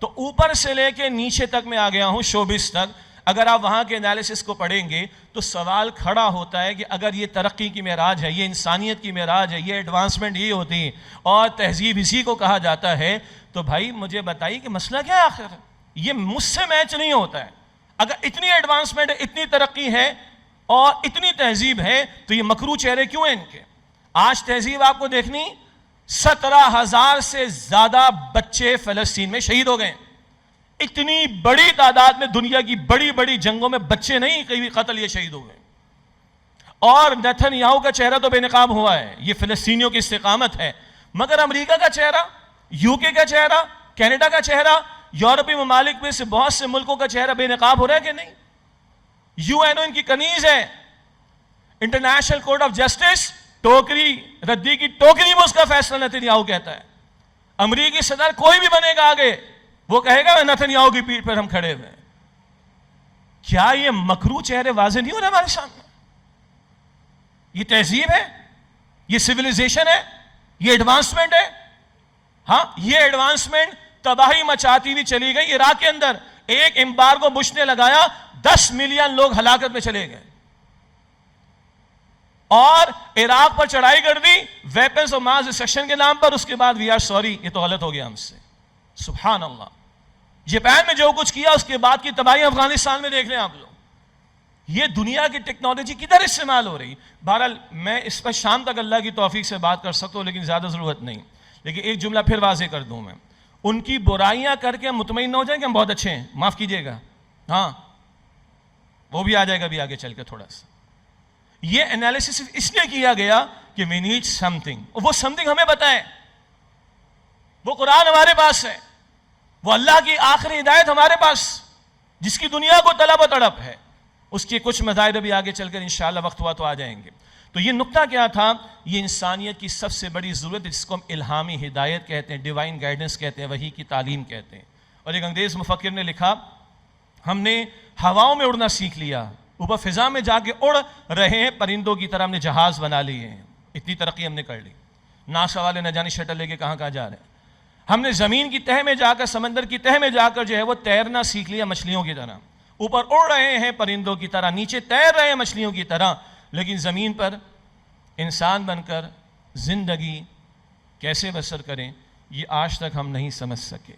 تو اوپر سے لے کے نیچے تک میں آ گیا ہوں، شوبز تک. اگر آپ وہاں کے انالیسس کو پڑھیں گے تو سوال کھڑا ہوتا ہے کہ اگر یہ ترقی کی معراج ہے، یہ انسانیت کی معراج ہے، یہ ایڈوانسمنٹ یہ ہوتی ہے اور تہذیب اسی کو کہا جاتا ہے، تو بھائی مجھے بتائیے کہ مسئلہ کیا ہے آخر؟ یہ مجھ سے میچ نہیں ہوتا ہے. اگر اتنی ایڈوانسمنٹ ہے، اتنی ترقی ہے اور اتنی تہذیب ہے تو یہ مکروہ چہرے کیوں ہیں ان کے؟ آج تہذیب آپ کو دیکھنی، 17,000 سے زیادہ بچے فلسطین میں شہید ہو گئے. اتنی بڑی تعداد میں دنیا کی بڑی بڑی جنگوں میں بچے نہیں کئی قتل یہ شہید ہو گئے. اور نیتن یاہو کا چہرہ تو بے نقاب ہوا ہے، یہ فلسطینیوں کی استقامت ہے. مگر امریکہ کا چہرہ، یو کے کا چہرہ، کینیڈا کا چہرہ، یورپی ممالک میں سے بہت سے ملکوں کا چہرہ بے نقاب ہو رہا ہے کہ نہیں؟ یو این او ان کی کنیز ہے. انٹرنیشنل کورٹ آف جسٹس ٹوکری ردی کی ٹوکری میں اس کا فیصلہ نیتن یاہو کہتا ہے. امریکی صدر کوئی بھی بنے گا آگے، وہ کہے گا نیتن یاہو کی پیٹھ پر ہم کھڑے ہوئے. کیا یہ مکروہ چہرے واضح نہیں ہو رہے ہمارے سامنے؟ یہ تہذیب ہے، یہ سویلائزیشن ہے، یہ ایڈوانسمنٹ ہے. ہاں، یہ ایڈوانسمنٹ تباہی مچاتی ہوئی چلی گئی. عراق کے اندر ایک ایمبارگو بش نے لگایا، 10 ملین لوگ ہلاکت میں چلے گئے. اور عراق پر چڑھائی کر دی ویپنز اور ماس ڈسٹرکشن کے نام پر. اس کے بعد وی آر سوری، یہ تو غلط ہو گیا ہم سے. سبحان اللہ. جاپان میں جو کچھ کیا اس کے بعد کی تباہی افغانستان میں دیکھ لیں آپ لوگ. یہ دنیا کی ٹیکنالوجی کدھر استعمال ہو رہی. بہرحال میں اس پر شام تک اللہ کی توفیق سے بات کر سکتا ہوں، لیکن زیادہ ضرورت نہیں. لیکن ایک جملہ پھر واضح کر دوں میں، ان کی برائیاں کر کے ہم مطمئن نہ ہو جائیں کہ ہم بہت اچھے ہیں، معاف کیجئے گا. ہاں وہ بھی آ جائے گا بھی آگے چل کے تھوڑا سا. یہ انالیسس اس لیے کیا گیا کہ we need something، وہ something ہمیں بتائیں. وہ قرآن ہمارے پاس ہے، وہ اللہ کی آخری ہدایت ہمارے پاس، جس کی دنیا کو طلب و تڑپ ہے. اس کے کچھ مظاہر بھی آگے چل کر انشاءاللہ وقت ہوا تو آ جائیں گے. تو یہ نقطہ کیا تھا؟ یہ انسانیت کی سب سے بڑی ضرورت ہے، جس کو ہم الہامی ہدایت کہتے ہیں، ڈیوائن گائیڈنس کہتے ہیں، وحی کی تعلیم کہتے ہیں. اور ایک انگریز مفکر نے لکھا، ہم نے ہواؤں میں اڑنا سیکھ لیا، اوپر فضا میں جا کے اڑ رہے ہیں پرندوں کی طرح. ہم نے جہاز بنا لیے ہیں، اتنی ترقی ہم نے کر لی. ناسا والے نہ جانے شٹل لے کے کہاں کہاں جا رہے ہیں. ہم نے زمین کی تہہ میں جا کر، سمندر کی تہہ میں جا کر جو ہے وہ تیرنا سیکھ لیا مچھلیوں کی طرح. اوپر اڑ رہے ہیں پرندوں کی طرح، نیچے تیر رہے ہیں مچھلیوں کی طرح. لیکن زمین پر انسان بن کر زندگی کیسے بسر کریں، یہ آج تک ہم نہیں سمجھ سکے.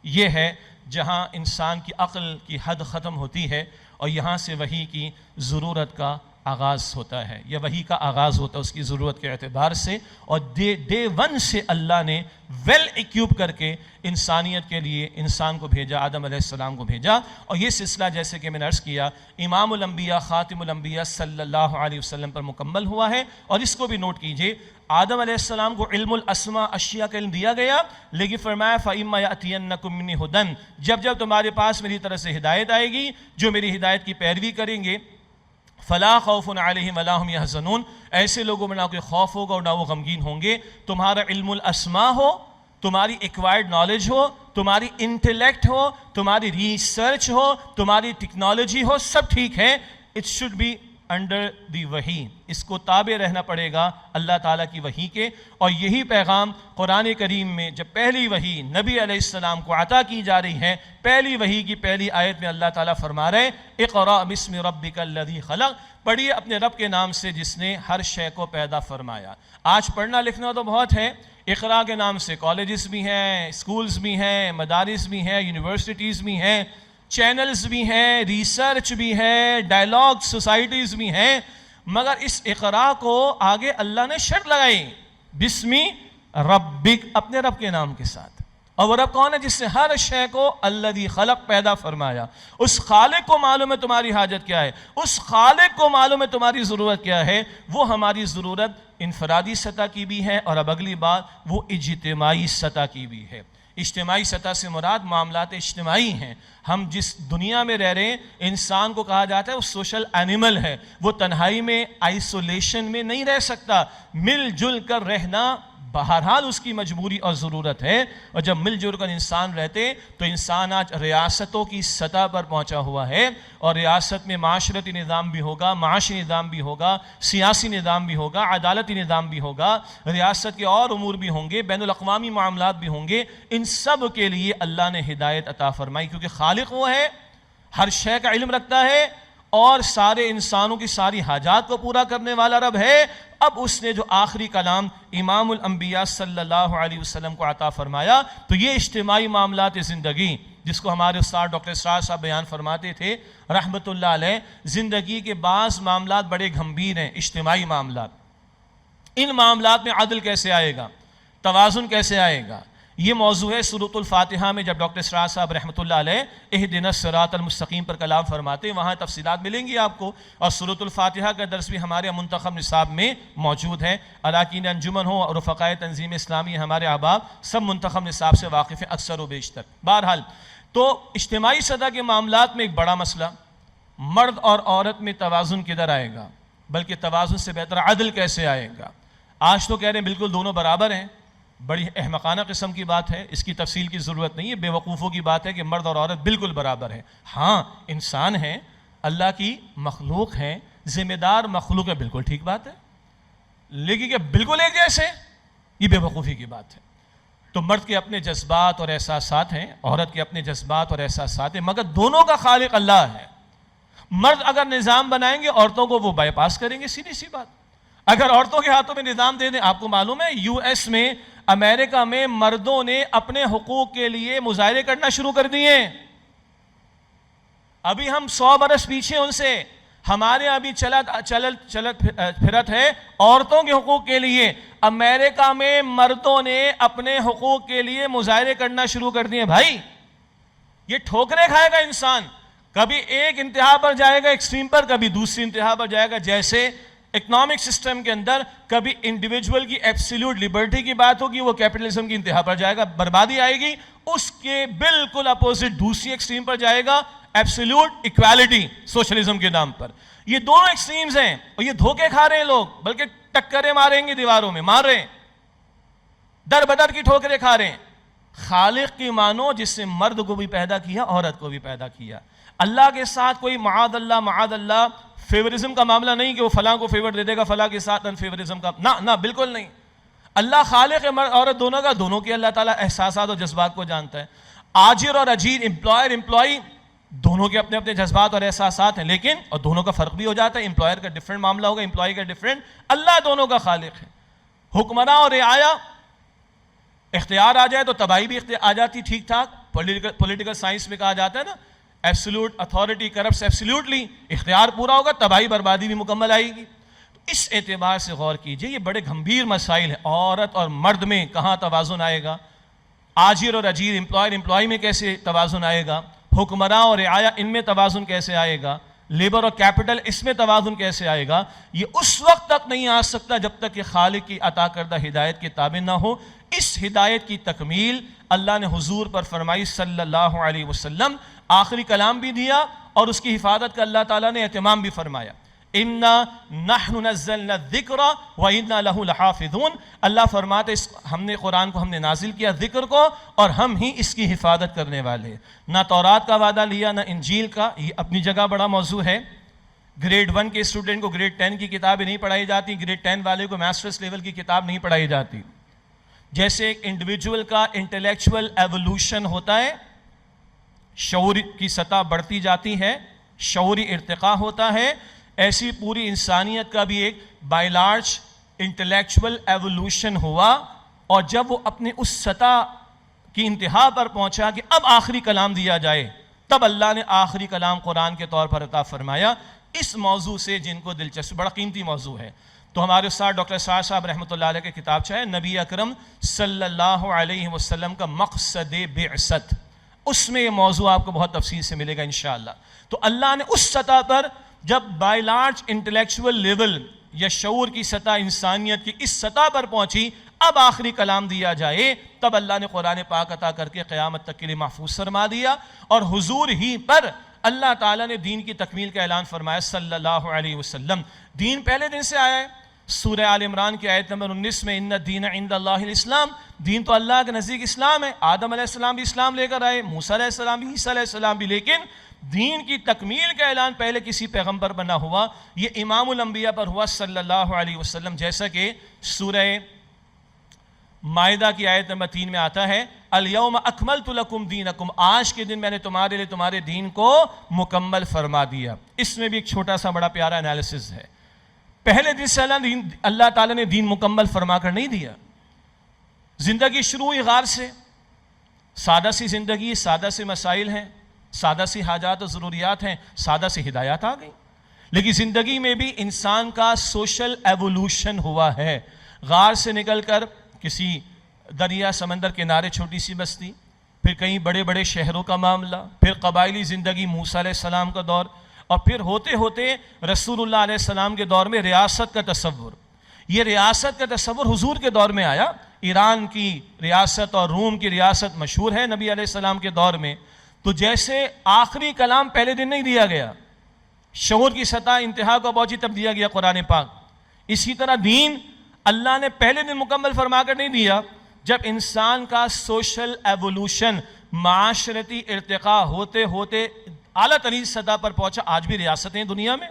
یہ ہے جہاں انسان کی عقل کی حد ختم ہوتی ہے اور یہاں سے وحی کی ضرورت کا آغاز ہوتا ہے، یا وحی کا آغاز ہوتا ہے اس کی ضرورت کے اعتبار سے. اور ڈے ون سے اللہ نے ویل ایکیوپ کر کے انسانیت کے لیے انسان کو بھیجا، آدم علیہ السلام کو بھیجا. اور یہ سلسلہ جیسے کہ میں نے عرض کیا امام الانبیاء خاتم الانبیاء صلی اللہ علیہ وسلم پر مکمل ہوا ہے. اور اس کو بھی نوٹ کیجئے، آدم علیہ السلام کو علم الاسماء اشیاء کا علم دیا گیا، لیکن فرمایا فَإِمَّا يَأْتِيَنَّكُم مِّنِّي هُدًى، جب تمہارے پاس میری طرف سے ہدایت آئے گی، جو میری ہدایت کی پیروی کریں گے، فلا خوف علیہم ولا هم يحزنون، ایسے لوگوں میں نہ کوئی خوف ہوگا اور نہ وہ غمگین ہوں گے. تمہارا علم الاسماء ہو، تمہاری ایکوائرڈ نالج ہو، تمہاری انٹلیکٹ ہو، تمہاری ریسرچ ہو، تمہاری ٹیکنالوجی ہو، سب ٹھیک ہے. It should be under the وحی، اس کو تابع رہنا پڑے گا اللہ تعالیٰ کی وحی کے. اور یہی پیغام قرآن کریم میں جب پہلی وحی نبی علیہ السلام کو عطا کی جا رہی ہے، پہلی وحی کی پہلی آیت میں اللہ تعالیٰ فرما رہے اقرأ بسم ربک الذی خلق، پڑھیے اپنے رب کے نام سے جس نے ہر شے کو پیدا فرمایا. آج پڑھنا لکھنا تو بہت ہے، اقرا کے نام سے کالجز بھی ہیں، اسکولز بھی ہیں، مدارس بھی ہیں، یونیورسٹیز بھی ہیں، چینلز بھی ہیں، ریسرچ بھی ہے، ڈائلاگ سوسائٹیز بھی ہیں. مگر اس اقرا کو آگے اللہ نے شرط لگائی، بسمی ربک، اپنے رب کے نام کے ساتھ. اور وہ رب کون ہے؟ جس نے ہر شے کو الذی خلق پیدا فرمایا. اس خالق کو معلوم ہے تمہاری حاجت کیا ہے، اس خالق کو معلوم ہے تمہاری ضرورت کیا ہے. وہ ہماری ضرورت انفرادی سطح کی بھی ہے، اور اب اگلی بات وہ اجتماعی سطح کی بھی ہے. اجتماعی سطح سے مراد معاملات اجتماعی ہیں. ہم جس دنیا میں رہ رہے ہیں، انسان کو کہا جاتا ہے وہ سوشل اینیمل ہے، وہ تنہائی میں آئسولیشن میں نہیں رہ سکتا. مل جل کر رہنا بہرحال اس کی مجبوری اور ضرورت ہے. اور جب مل جل کر انسان رہتے تو انسان آج ریاستوں کی سطح پر پہنچا ہوا ہے. اور ریاست میں معاشرتی نظام بھی ہوگا، معاشی نظام بھی ہوگا، سیاسی نظام بھی ہوگا، عدالتی نظام بھی ہوگا، ریاست کے اور امور بھی ہوں گے، بین الاقوامی معاملات بھی ہوں گے. ان سب کے لیے اللہ نے ہدایت عطا فرمائی، کیونکہ خالق وہ ہے، ہر شے کا علم رکھتا ہے اور سارے انسانوں کی ساری حاجات کو پورا کرنے والا رب ہے. اب اس نے جو آخری کلام امام الانبیاء صلی اللہ علیہ وسلم کو عطا فرمایا، تو یہ اجتماعی معاملات زندگی، جس کو ہمارے استاد ڈاکٹر اسرار صاحب بیان فرماتے تھے رحمت اللہ علیہ، زندگی کے بعض معاملات بڑے گھمبیر ہیں، اجتماعی معاملات. ان معاملات میں عدل کیسے آئے گا، توازن کیسے آئے گا، یہ موضوع ہے سورۃ الفاتحہ میں. جب ڈاکٹر اسرار صاحب رحمۃ اللہ علیہ اہدنا الصراط المستقیم پر کلام فرماتے ہیں، وہاں تفصیلات ملیں گی آپ کو. اور سورۃ الفاتحہ کا درس بھی ہمارے منتخب نصاب میں موجود ہے. اراکین انجمن ہو اور رفقائے تنظیم اسلامی، ہمارے احباب سب منتخب نصاب سے واقف ہیں اکثر و بیشتر. بہرحال تو اجتماعی سطح کے معاملات میں ایک بڑا مسئلہ، مرد اور عورت میں توازن کدھر آئے گا، بلکہ توازن سے بہتر عدل کیسے آئے گا. آج تو کہہ رہے ہیں بالکل دونوں برابر ہیں. بڑی احمقانہ قسم کی بات ہے، اس کی تفصیل کی ضرورت نہیں ہے. بے وقوفوں کی بات ہے کہ مرد اور عورت بالکل برابر ہیں. ہاں انسان ہیں، اللہ کی مخلوق ہیں، ذمہ دار مخلوق ہے، بالکل ٹھیک بات ہے. لیکن کہ بالکل ایک جیسے، یہ بے وقوفی کی بات ہے. تو مرد کے اپنے جذبات اور احساسات ہیں، عورت کے اپنے جذبات اور احساسات ہیں، مگر دونوں کا خالق اللہ ہے. مرد اگر نظام بنائیں گے عورتوں کو وہ بائی پاس کریں گے، سیدھی سی بات. اگر عورتوں کے ہاتھوں میں نظام دے دیں. آپ کو معلوم ہے یو ایس میں، امریکہ میں مردوں نے اپنے حقوق کے لیے مظاہرے کرنا شروع کر دیے. ابھی ہم 100 برس پیچھے ان سے. ہمارے ابھی چلت پھرت ہے عورتوں کے حقوق کے لیے. امریکہ میں مردوں نے اپنے حقوق کے لیے مظاہرے کرنا شروع کر دیے. بھائی یہ ٹھوکریں کھائے گا انسان، کبھی ایک انتہا پر جائے گا ایکسٹریم پر، کبھی دوسری انتہا پر جائے گا. جیسے اکنامک سسٹم کے اندر کبھی انڈیویجول کی ایبسلیوٹ لبرٹی کی بات ہوگی، وہ کیپٹلزم کی انتہا پر جائے گا، بربادی آئے گی. اس کے بالکل اپوزٹ دوسری ایکسٹریم پر جائے گا، ایبسلیوٹ ایکوالٹی سوشلزم کے نام پر. یہ دونوں ایکسٹریمز ہیں اور یہ دھوکے کھا رہے ہیں لوگ، بلکہ ٹکریں ماریں گے دیواروں میں، مار رہے ہیں، در بدر کی ٹھوکریں کھا رہے ہیں. خالق کی مانو جس سے مرد کو بھی پیدا کیا، عورت کو بھی پیدا کیا. اللہ کے ساتھ کوئی معاذ اللہ فیورزم کا معاملہ نہیں کہ وہ فلاں کو فیور دے دے گا، فلاں کے ساتھ انفیورزم کا، نہ بالکل نہیں. اللہ خالق مرد عورت دونوں کا، دونوں کے اللہ تعالیٰ احساسات اور جذبات کو جانتا ہے. آجر اور اجیر، امپلائر امپلائی، دونوں کے اپنے اپنے جذبات اور احساسات ہیں، لیکن اور دونوں کا فرق بھی ہو جاتا ہے. امپلائر کا ڈفرینٹ معاملہ ہوگا، امپلائی کا ڈفرینٹ. اللہ دونوں کا خالق ہے. حکمراں اور رعایا، اختیار آ جائے تو تباہی بھی آ جاتی ٹھیک ٹھاک. پولیٹیکل سائنس میں کہا جاتا ہے نا، ایبسولوٹ اتھارٹی کرپٹس ایبسولوٹلی. اختیار پورا ہوگا، تباہی بربادی بھی مکمل آئے گی. تو اس اعتبار سے غور کیجئے، یہ بڑے گھمبیر مسائل ہیں. عورت اور مرد میں کہاں توازن آئے گا؟ آجر اور اجیر، امپلائر امپلائی میں کیسے توازن آئے گا؟ حکمراں اور رعایا، ان میں توازن کیسے آئے گا؟ لیبر اور کیپٹل، اس میں توازن کیسے آئے گا؟ یہ اس وقت تک نہیں آ سکتا جب تک کہ خالق کی عطا کردہ ہدایت کے تابع نہ ہو. اس ہدایت کی تکمیل اللہ نے حضور پر فرمائی صلی اللہ علیہ وسلم. آخری کلام بھی دیا اور اس کی حفاظت کا اللہ تعالیٰ نے اہتمام بھی فرمایا. اِنَّا نَحْنُ نَزَّلْنَا الذِّكْرَ وَإِنَّا لَهُ لَحَافِظُونَ. اللہ فرماتے ہم نے قرآن کو ہم نے نازل کیا، ذکر کو، اور ہم ہی اس کی حفاظت کرنے والے. نہ تورات کا وعدہ لیا نہ انجیل کا. یہ اپنی جگہ بڑا موضوع ہے. گریڈ 1 کے اسٹوڈنٹ کو گریڈ 10 کی کتابیں نہیں پڑھائی جاتی، گریڈ 10 والے کو ماسٹرس لیول کی کتاب نہیں پڑھائی جاتی. جیسے ایک انڈیویجول کا انٹلیکچول ایولوشن ہوتا ہے، شعور کی سطح بڑھتی جاتی ہے، شعوری ارتقاء ہوتا ہے، ایسی پوری انسانیت کا بھی ایک بائی لارج انٹلیکچول ایولوشن ہوا. اور جب وہ اپنے اس سطح کی انتہا پر پہنچا کہ اب آخری کلام دیا جائے، تب اللہ نے آخری کلام قرآن کے طور پر عطا فرمایا. اس موضوع سے جن کو دلچسپ، بڑا قیمتی موضوع ہے، تو ہمارے استاد ڈاکٹر سعد صاحب رحمۃ اللہ علیہ کے کتاب چاہے نبی اکرم صلی اللہ علیہ وسلم کا مقصد بعثت، اس میں یہ موضوع آپ کو بہت تفصیل سے ملے گا انشاءاللہ. تو اللہ نے اس سطح پر جب بائی لارج انٹلیکچول لیول یا شعور کی سطح انسانیت کی اس سطح پر پہنچی، اب آخری کلام دیا جائے، تب اللہ نے قرآن پاک عطا کر کے قیامت تک کے لیے محفوظ فرما دیا. اور حضور ہی پر اللہ تعالیٰ نے دین کی تکمیل کا اعلان فرمایا صلی اللہ علیہ وسلم. دین پہلے دن سے آیا ہے. سورہ آل عمران کی آیت نمبر 19 میں ان الدین عند اللہ الاسلام، دین تو اللہ کے نزدیک اسلام ہے. آدم علیہ السلام بھی اسلام لے کر آئے، موسیٰ علیہ السلام بھی، عیسیٰ علیہ السلام بھی، لیکن دین کی تکمیل کا اعلان پہلے کسی پیغمبر پر نہ ہوا، یہ امام الانبیاء پر ہوا صلی اللہ علیہ وسلم. جیسا کہ سورہ مائدہ کی آیت نمبر 3 میں آتا ہے، الیوم اکملت لکم دینکم، آج کے دن میں نے تمہارے لیے تمہارے دین کو مکمل فرما دیا. اس میں بھی ایک چھوٹا سا بڑا پیارا انالیسس ہے. پہلے دن سے اللہ تعالیٰ نے دین مکمل فرما کر نہیں دیا. زندگی شروع ہوئی غار سے، سادہ سی زندگی، سادہ سے مسائل ہیں، سادہ سی حاجات و ضروریات ہیں، سادہ سی ہدایات آ گئی. لیکن زندگی میں بھی انسان کا سوشل ایوولوشن ہوا ہے. غار سے نکل کر کسی دریا سمندر کنارے چھوٹی سی بستی، پھر کہیں بڑے بڑے شہروں کا معاملہ، پھر قبائلی زندگی، موسیٰ علیہ السلام کا دور، اور پھر ہوتے ہوتے رسول اللہ علیہ السلام کے دور میں ریاست کا تصور. یہ ریاست کا تصور حضور کے دور میں آیا. ایران کی ریاست اور روم کی ریاست مشہور ہے نبی علیہ السلام کے دور میں. تو جیسے آخری کلام پہلے دن نہیں دیا گیا، شعور کی سطح انتہا کو پہنچی تب دیا گیا قرآن پاک، اسی طرح دین اللہ نے پہلے دن مکمل فرما کر نہیں دیا. جب انسان کا سوشل ایوولوشن، معاشرتی ارتقاء ہوتے ہوتے اعلیٰ ترین سطح پر پہنچا. آج بھی ریاستیں دنیا میں،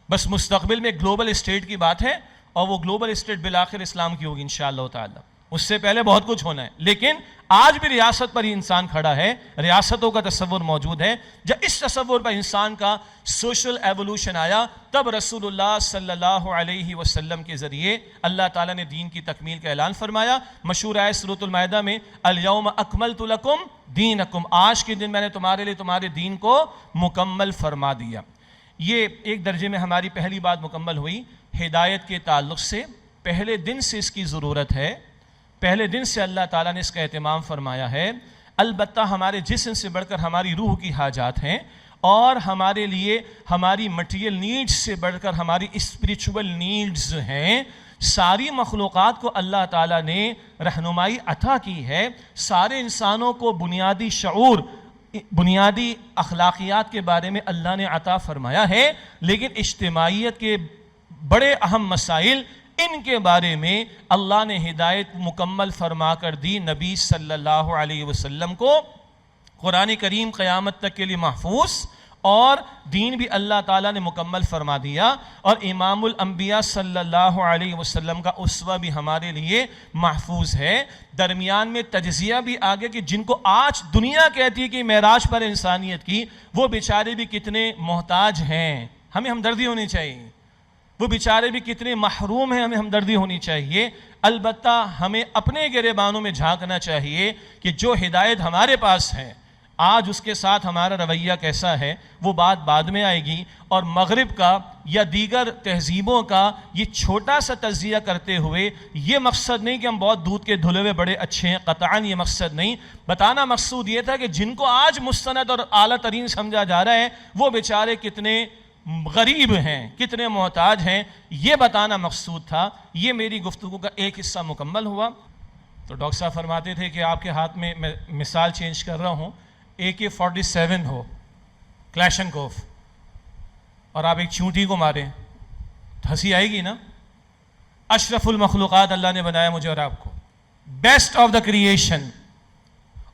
بس مستقبل میں گلوبل اسٹیٹ کی بات ہے، اور وہ گلوبل اسٹیٹ بالآخر اسلام کی ہوگی انشاءاللہ تعالی. اس سے پہلے بہت کچھ ہونا ہے، لیکن آج بھی ریاست پر ہی انسان کھڑا ہے، ریاستوں کا تصور موجود ہے۔ جب اس تصور پر انسان کا سوشل ایولوشن آیا، تب رسول اللہ صلی اللہ علیہ وسلم کے ذریعے اللہ تعالیٰ نے دین کی تکمیل کا اعلان فرمایا۔ مشہور آیت سورۃ المائدہ میں الیوم اکملت لکم دینکم، آج کے دن میں نے تمہارے لیے تمہارے دین کو مکمل فرما دیا۔ یہ ایک درجے میں ہماری پہلی بات مکمل ہوئی۔ ہدایت کے تعلق سے پہلے دن سے اس کی ضرورت ہے، پہلے دن سے اللہ تعالیٰ نے اس کا اہتمام فرمایا ہے۔ البتہ ہمارے جسم سے بڑھ کر ہماری روح کی حاجات ہیں، اور ہمارے لیے ہماری مٹیریل نیڈز سے بڑھ کر ہماری اسپریچول نیڈز ہیں۔ ساری مخلوقات کو اللہ تعالیٰ نے رہنمائی عطا کی ہے، سارے انسانوں کو بنیادی شعور، بنیادی اخلاقیات کے بارے میں اللہ نے عطا فرمایا ہے، لیکن اجتماعیت کے بڑے اہم مسائل، ان کے بارے میں اللہ نے ہدایت مکمل فرما کر دی نبی صلی اللہ علیہ وسلم کو۔ قرآن کریم قیامت تک کے لیے محفوظ، اور دین بھی اللہ تعالیٰ نے مکمل فرما دیا، اور امام الانبیاء صلی اللہ علیہ وسلم کا اسوہ بھی ہمارے لیے محفوظ ہے۔ درمیان میں تجزیہ بھی آگے کہ جن کو آج دنیا کہتی ہے کہ معراج پر انسانیت کی، وہ بیچارے بھی کتنے محتاج ہیں، ہمیں ہمدردی ہونی چاہیے۔ وہ بیچارے بھی کتنے محروم ہیں، ہمیں ہمدردی ہونی چاہیے۔ البتہ ہمیں اپنے گریبانوں میں جھانکنا چاہیے کہ جو ہدایت ہمارے پاس ہے، آج اس کے ساتھ ہمارا رویہ کیسا ہے، وہ بات بعد میں آئے گی۔ اور مغرب کا یا دیگر تہذیبوں کا یہ چھوٹا سا تجزیہ کرتے ہوئے یہ مقصد نہیں کہ ہم بہت دودھ کے دھلے ہوئے بڑے اچھے ہیں، قطعاً یہ مقصد نہیں۔ بتانا مقصود یہ تھا کہ جن کو آج مستند اور اعلیٰ ترین سمجھا جا رہا ہے، وہ بیچارے کتنے غریب ہیں، کتنے محتاج ہیں، یہ بتانا مقصود تھا۔ یہ میری گفتگو کا ایک حصہ مکمل ہوا۔ تو ڈاکٹر صاحب فرماتے تھے کہ آپ کے ہاتھ میں، میں مثال چینج کر رہا ہوں، AK-47 ہو، کلیشنکوف، اور آپ ایک چونٹی کو ماریں تو ہنسی آئے گی نا؟ اشرف المخلوقات اللہ نے بنایا مجھے اور آپ کو، بیسٹ آف دا کریشن،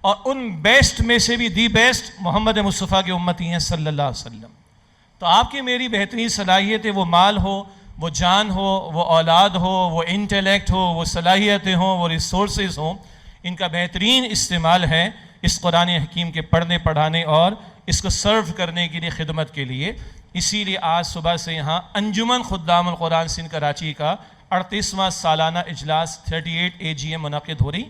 اور ان بیسٹ میں سے بھی دی بیسٹ محمد مصطفیٰ کے امتی ہیں صلی اللہ علیہ وسلم۔ تو آپ کی میری بہترین صلاحیت ہے، وہ مال ہو، وہ جان ہو، وہ اولاد ہو، وہ انٹیلیکٹ ہو، وہ صلاحیتیں ہوں، وہ ریسورسز ہوں، ان کا بہترین استعمال ہے اس قرآن حکیم کے پڑھنے، پڑھانے اور اس کو سرو کرنے کے لیے، خدمت کے لیے۔ اسی لیے آج صبح سے یہاں انجمن خدام القرآن سندھ کراچی کا 38واں سالانہ اجلاس 38 AGM منعقد ہو رہی۔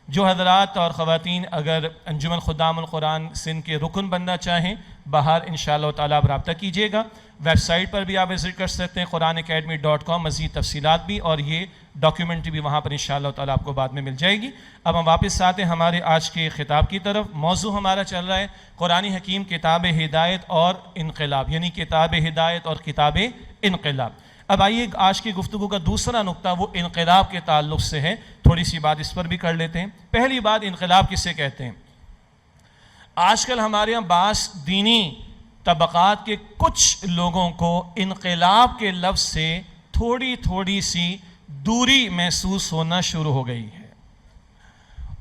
جو حضرات اور خواتین اگر انجمن خدام القرآن سندھ کے رکن بننا چاہیں، باہر انشاءاللہ تعالیٰ آپ رابطہ کیجیے گا۔ ویب سائٹ پر بھی آپ وزٹ کر سکتے ہیں قرآنacademy.com، مزید تفصیلات بھی، اور یہ ڈاکیومنٹری بھی وہاں پر انشاءاللہ تعالیٰ آپ کو بعد میں مل جائے گی۔ اب ہم واپس آتے ہیں ہمارے آج کے خطاب کی طرف۔ موضوع ہمارا چل رہا ہے قرآن حکیم کتاب ہدایت اور انقلاب، یعنی کتاب ہدایت اور کتاب انقلاب۔ اب آئیے آج کی گفتگو کا دوسرا نقطہ وہ انقلاب کے تعلق سے ہے، تھوڑی سی بات اس پر بھی کر لیتے ہیں۔ پہلی بات، انقلاب کسے کہتے ہیں؟ آج کل ہمارے یہاں بعض دینی طبقات کے کچھ لوگوں کو انقلاب کے لفظ سے تھوڑی سی دوری محسوس ہونا شروع ہو گئی ہے،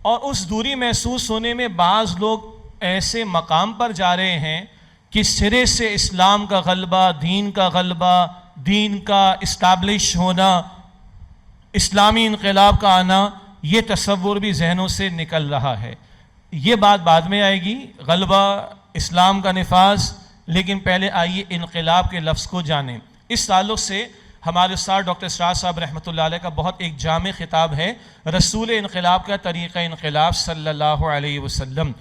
اور اس دوری محسوس ہونے میں بعض لوگ ایسے مقام پر جا رہے ہیں کہ سرے سے اسلام کا غلبہ، دین کا غلبہ، دین کا اسٹیبلش ہونا، اسلامی انقلاب کا آنا، یہ تصور بھی ذہنوں سے نکل رہا ہے۔ یہ بات بعد میں آئے گی، غلبہ، اسلام کا نفاذ، لیکن پہلے آئیے انقلاب کے لفظ کو جانیں۔ اس تعلق سے ہمارے استاد ڈاکٹر اسرار صاحب رحمۃ اللہ علیہ کا بہت ایک جامع خطاب ہے، رسول انقلاب کا طریقہ انقلاب صلی اللہ علیہ وسلم۔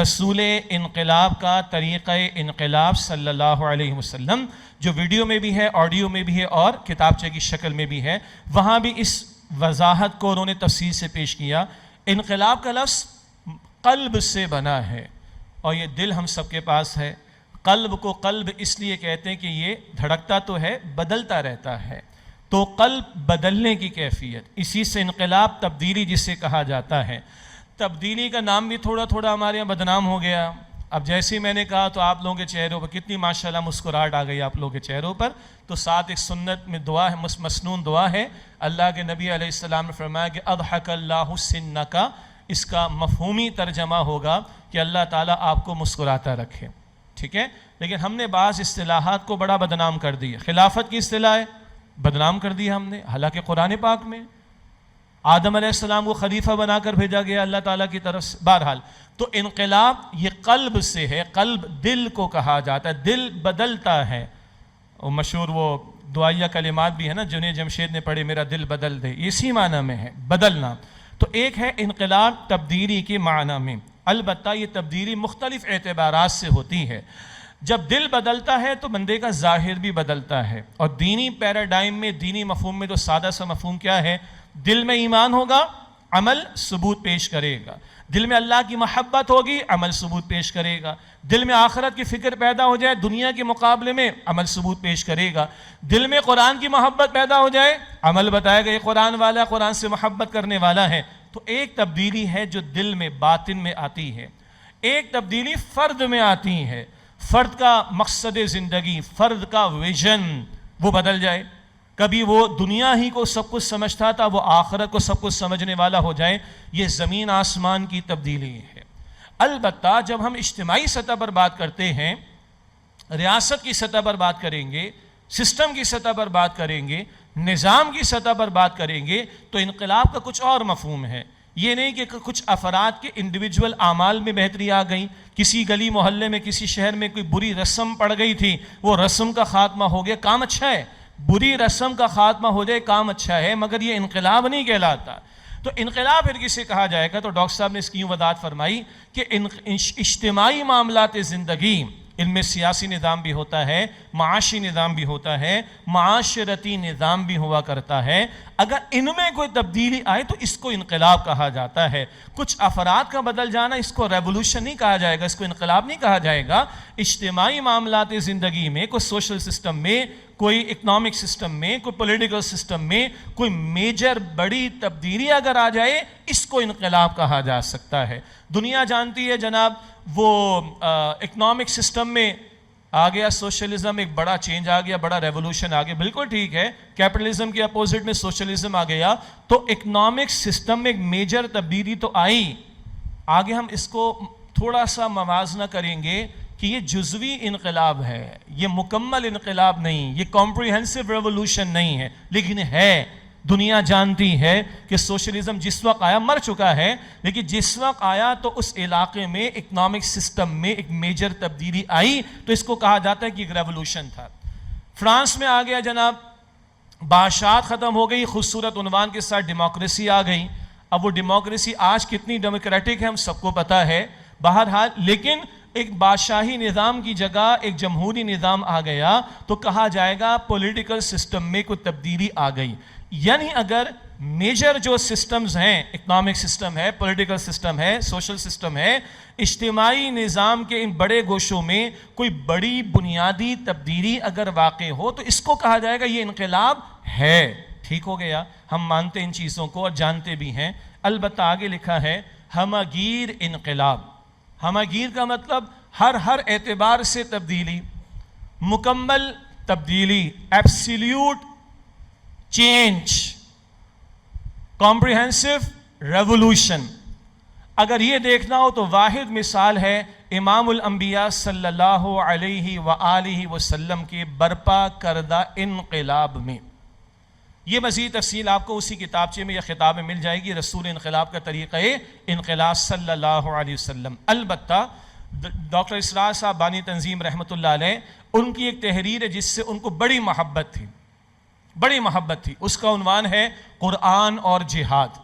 رسول انقلاب کا طریقہ انقلاب صلی اللہ علیہ وسلم، جو ویڈیو میں بھی ہے، آڈیو میں بھی ہے، اور کتابچے کی شکل میں بھی ہے، وہاں بھی اس وضاحت کو انہوں نے تفصیل سے پیش کیا۔ انقلاب کا لفظ قلب سے بنا ہے، اور یہ دل ہم سب کے پاس ہے۔ قلب کو قلب اس لیے کہتے ہیں کہ یہ دھڑکتا تو ہے، بدلتا رہتا ہے، تو قلب بدلنے کی کیفیت، اسی سے انقلاب، تبدیلی جسے کہا جاتا ہے۔ تبدیلی کا نام بھی تھوڑا تھوڑا ہمارے یہاں بدنام ہو گیا۔ اب جیسے ہی میں نے کہا تو آپ لوگوں کے چہروں پر کتنی ماشاءاللہ مسکراہٹ آ گئی آپ لوگوں کے چہروں پر۔ تو ساتھ ایک سنت میں دعا ہے، مسنون دعا ہے، اللہ کے نبی علیہ السلام نے فرمایا کہ اضحک اللہ سنک، اس کا مفہومی ترجمہ ہوگا کہ اللہ تعالیٰ آپ کو مسکراتا رکھے، ٹھیک ہے؟ لیکن ہم نے بعض اصطلاحات کو بڑا بدنام کر دیا۔ خلافت کی اصطلاح ہے، بدنام کر دیا ہم نے، حالانکہ قرآن پاک میں آدم علیہ السلام کو خلیفہ بنا کر بھیجا گیا اللہ تعالیٰ کی طرف سے. بہرحال تو انقلاب یہ قلب سے ہے، قلب دل کو کہا جاتا ہے، دل بدلتا ہے. مشہور وہ دعائیہ کلمات بھی ہے نا، جنید جمشید نے پڑھے، میرا دل بدل دے، اسی معنی میں ہے بدلنا. تو ایک ہے انقلاب تبدیلی کے معنی میں. البتہ یہ تبدیلی مختلف اعتبارات سے ہوتی ہے. جب دل بدلتا ہے تو بندے کا ظاہر بھی بدلتا ہے، اور دینی پیراڈائم میں، دینی مفہوم میں تو سادہ سا مفہوم کیا ہے؟ دل میں ایمان ہوگا، عمل ثبوت پیش کرے گا. دل میں اللہ کی محبت ہوگی، عمل ثبوت پیش کرے گا. دل میں آخرت کی فکر پیدا ہو جائے دنیا کے مقابلے میں، عمل ثبوت پیش کرے گا. دل میں قرآن کی محبت پیدا ہو جائے، عمل بتائے گا یہ قرآن والا، قرآن سے محبت کرنے والا ہے. تو ایک تبدیلی ہے جو دل میں، باطن میں آتی ہے. ایک تبدیلی فرد میں آتی ہے. فرد کا مقصد زندگی، فرد کا ویژن وہ بدل جائے. کبھی وہ دنیا ہی کو سب کچھ سمجھتا تھا، وہ آخرت کو سب کچھ سمجھنے والا ہو جائے. یہ زمین آسمان کی تبدیلی ہے. البتہ جب ہم اجتماعی سطح پر بات کرتے ہیں، ریاست کی سطح پر بات کریں گے، سسٹم کی سطح پر بات کریں گے، نظام کی سطح پر بات کریں گے، تو انقلاب کا کچھ اور مفہوم ہے. یہ نہیں کہ کچھ افراد کے انڈیویجول اعمال میں بہتری آ گئی، کسی گلی محلے میں، کسی شہر میں کوئی بری رسم پڑ گئی تھی، وہ رسم کا خاتمہ ہو گیا، کام اچھا ہے. بری رسم کا خاتمہ ہو جائے کام اچھا ہے، مگر یہ انقلاب نہیں کہلاتا. تو انقلاب پھر کسے کہا جائے گا؟ تو ڈاکٹر صاحب نے اس کی یوں وضاحت فرمائی کہ اجتماعی معاملات زندگی، ان میں سیاسی نظام بھی ہوتا ہے، معاشی نظام بھی ہوتا ہے، معاشرتی نظام بھی ہوا کرتا ہے. اگر ان میں کوئی تبدیلی آئے تو اس کو انقلاب کہا جاتا ہے. کچھ افراد کا بدل جانا، اس کو ریولوشن نہیں کہا جائے گا، اس کو انقلاب نہیں کہا جائے گا. اجتماعی معاملات زندگی میں، کوئی سوشل سسٹم میں، کوئی اکنامک سسٹم میں، کوئی پولیٹیکل سسٹم میں کوئی میجر بڑی تبدیلی اگر آ جائے، اس کو انقلاب کہا جا سکتا ہے. دنیا جانتی ہے جناب، وہ اکنامک سسٹم میں آ گیا سوشلزم، ایک بڑا چینج آ گیا، بڑا ریولوشن آ گیا، بالکل ٹھیک ہے. کیپٹلزم کے اپوزٹ میں سوشلزم آ گیا، تو اکنامک سسٹم میں ایک میجر تبدیلی تو آئی. آگے ہم اس کو تھوڑا سا موازنہ کریں گے کہ یہ جزوی انقلاب ہے، یہ مکمل انقلاب نہیں، یہ کمپریہنسو ریولوشن نہیں ہے، لیکن ہے. دنیا جانتی ہے کہ سوشلزم جس وقت آیا، مر چکا ہے، لیکن جس وقت آیا تو اس علاقے میں اکنامک سسٹم میں ایک میجر تبدیلی آئی، تو اس کو کہا جاتا ہے کہ ایک ریولوشن تھا. فرانس میں آ گیا جناب، بادشاہت ختم ہو گئی، خوبصورت عنوان کے ساتھ ڈیموکریسی آ گئی. اب وہ ڈیموکریسی آج کتنی ڈیموکریٹک ہے ہم سب کو پتہ ہے. بہرحال لیکن ایک بادشاہی نظام کی جگہ ایک جمہوری نظام آ گیا، تو کہا جائے گا پولیٹیکل سسٹم میں کوئی تبدیلی آ گئی. یعنی اگر میجر جو سسٹمز ہیں، اکنامک سسٹم ہے، پولیٹیکل سسٹم ہے، سوشل سسٹم ہے، اجتماعی نظام کے ان بڑے گوشوں میں کوئی بڑی بنیادی تبدیلی اگر واقع ہو، تو اس کو کہا جائے گا یہ انقلاب ہے. ٹھیک ہو گیا، ہم مانتے ہیں ان چیزوں کو اور جانتے بھی ہیں. البتہ آگے لکھا ہے ہمگیر انقلاب. ہمگیر کا مطلب ہر اعتبار سے تبدیلی، مکمل تبدیلی، ایبسلیوٹ چینج، کمپریہنسو ریولوشن. اگر یہ دیکھنا ہو تو واحد مثال ہے امام الانبیاء صلی اللہ علیہ وآلہ وسلم کے برپا کردہ انقلاب میں. یہ مزید تفصیل آپ کو اسی کتابچے میں یا خطاب میں مل جائے گی، رسول انقلاب کا طریقہ انقلاب صلی اللہ علیہ وسلم. البتہ ڈاکٹر اسرار صاحب بانی تنظیم رحمۃ اللہ علیہ، ان کی ایک تحریر ہے جس سے ان کو بڑی محبت تھی، بڑی محبت تھی. اس کا عنوان ہے قرآن اور جہاد.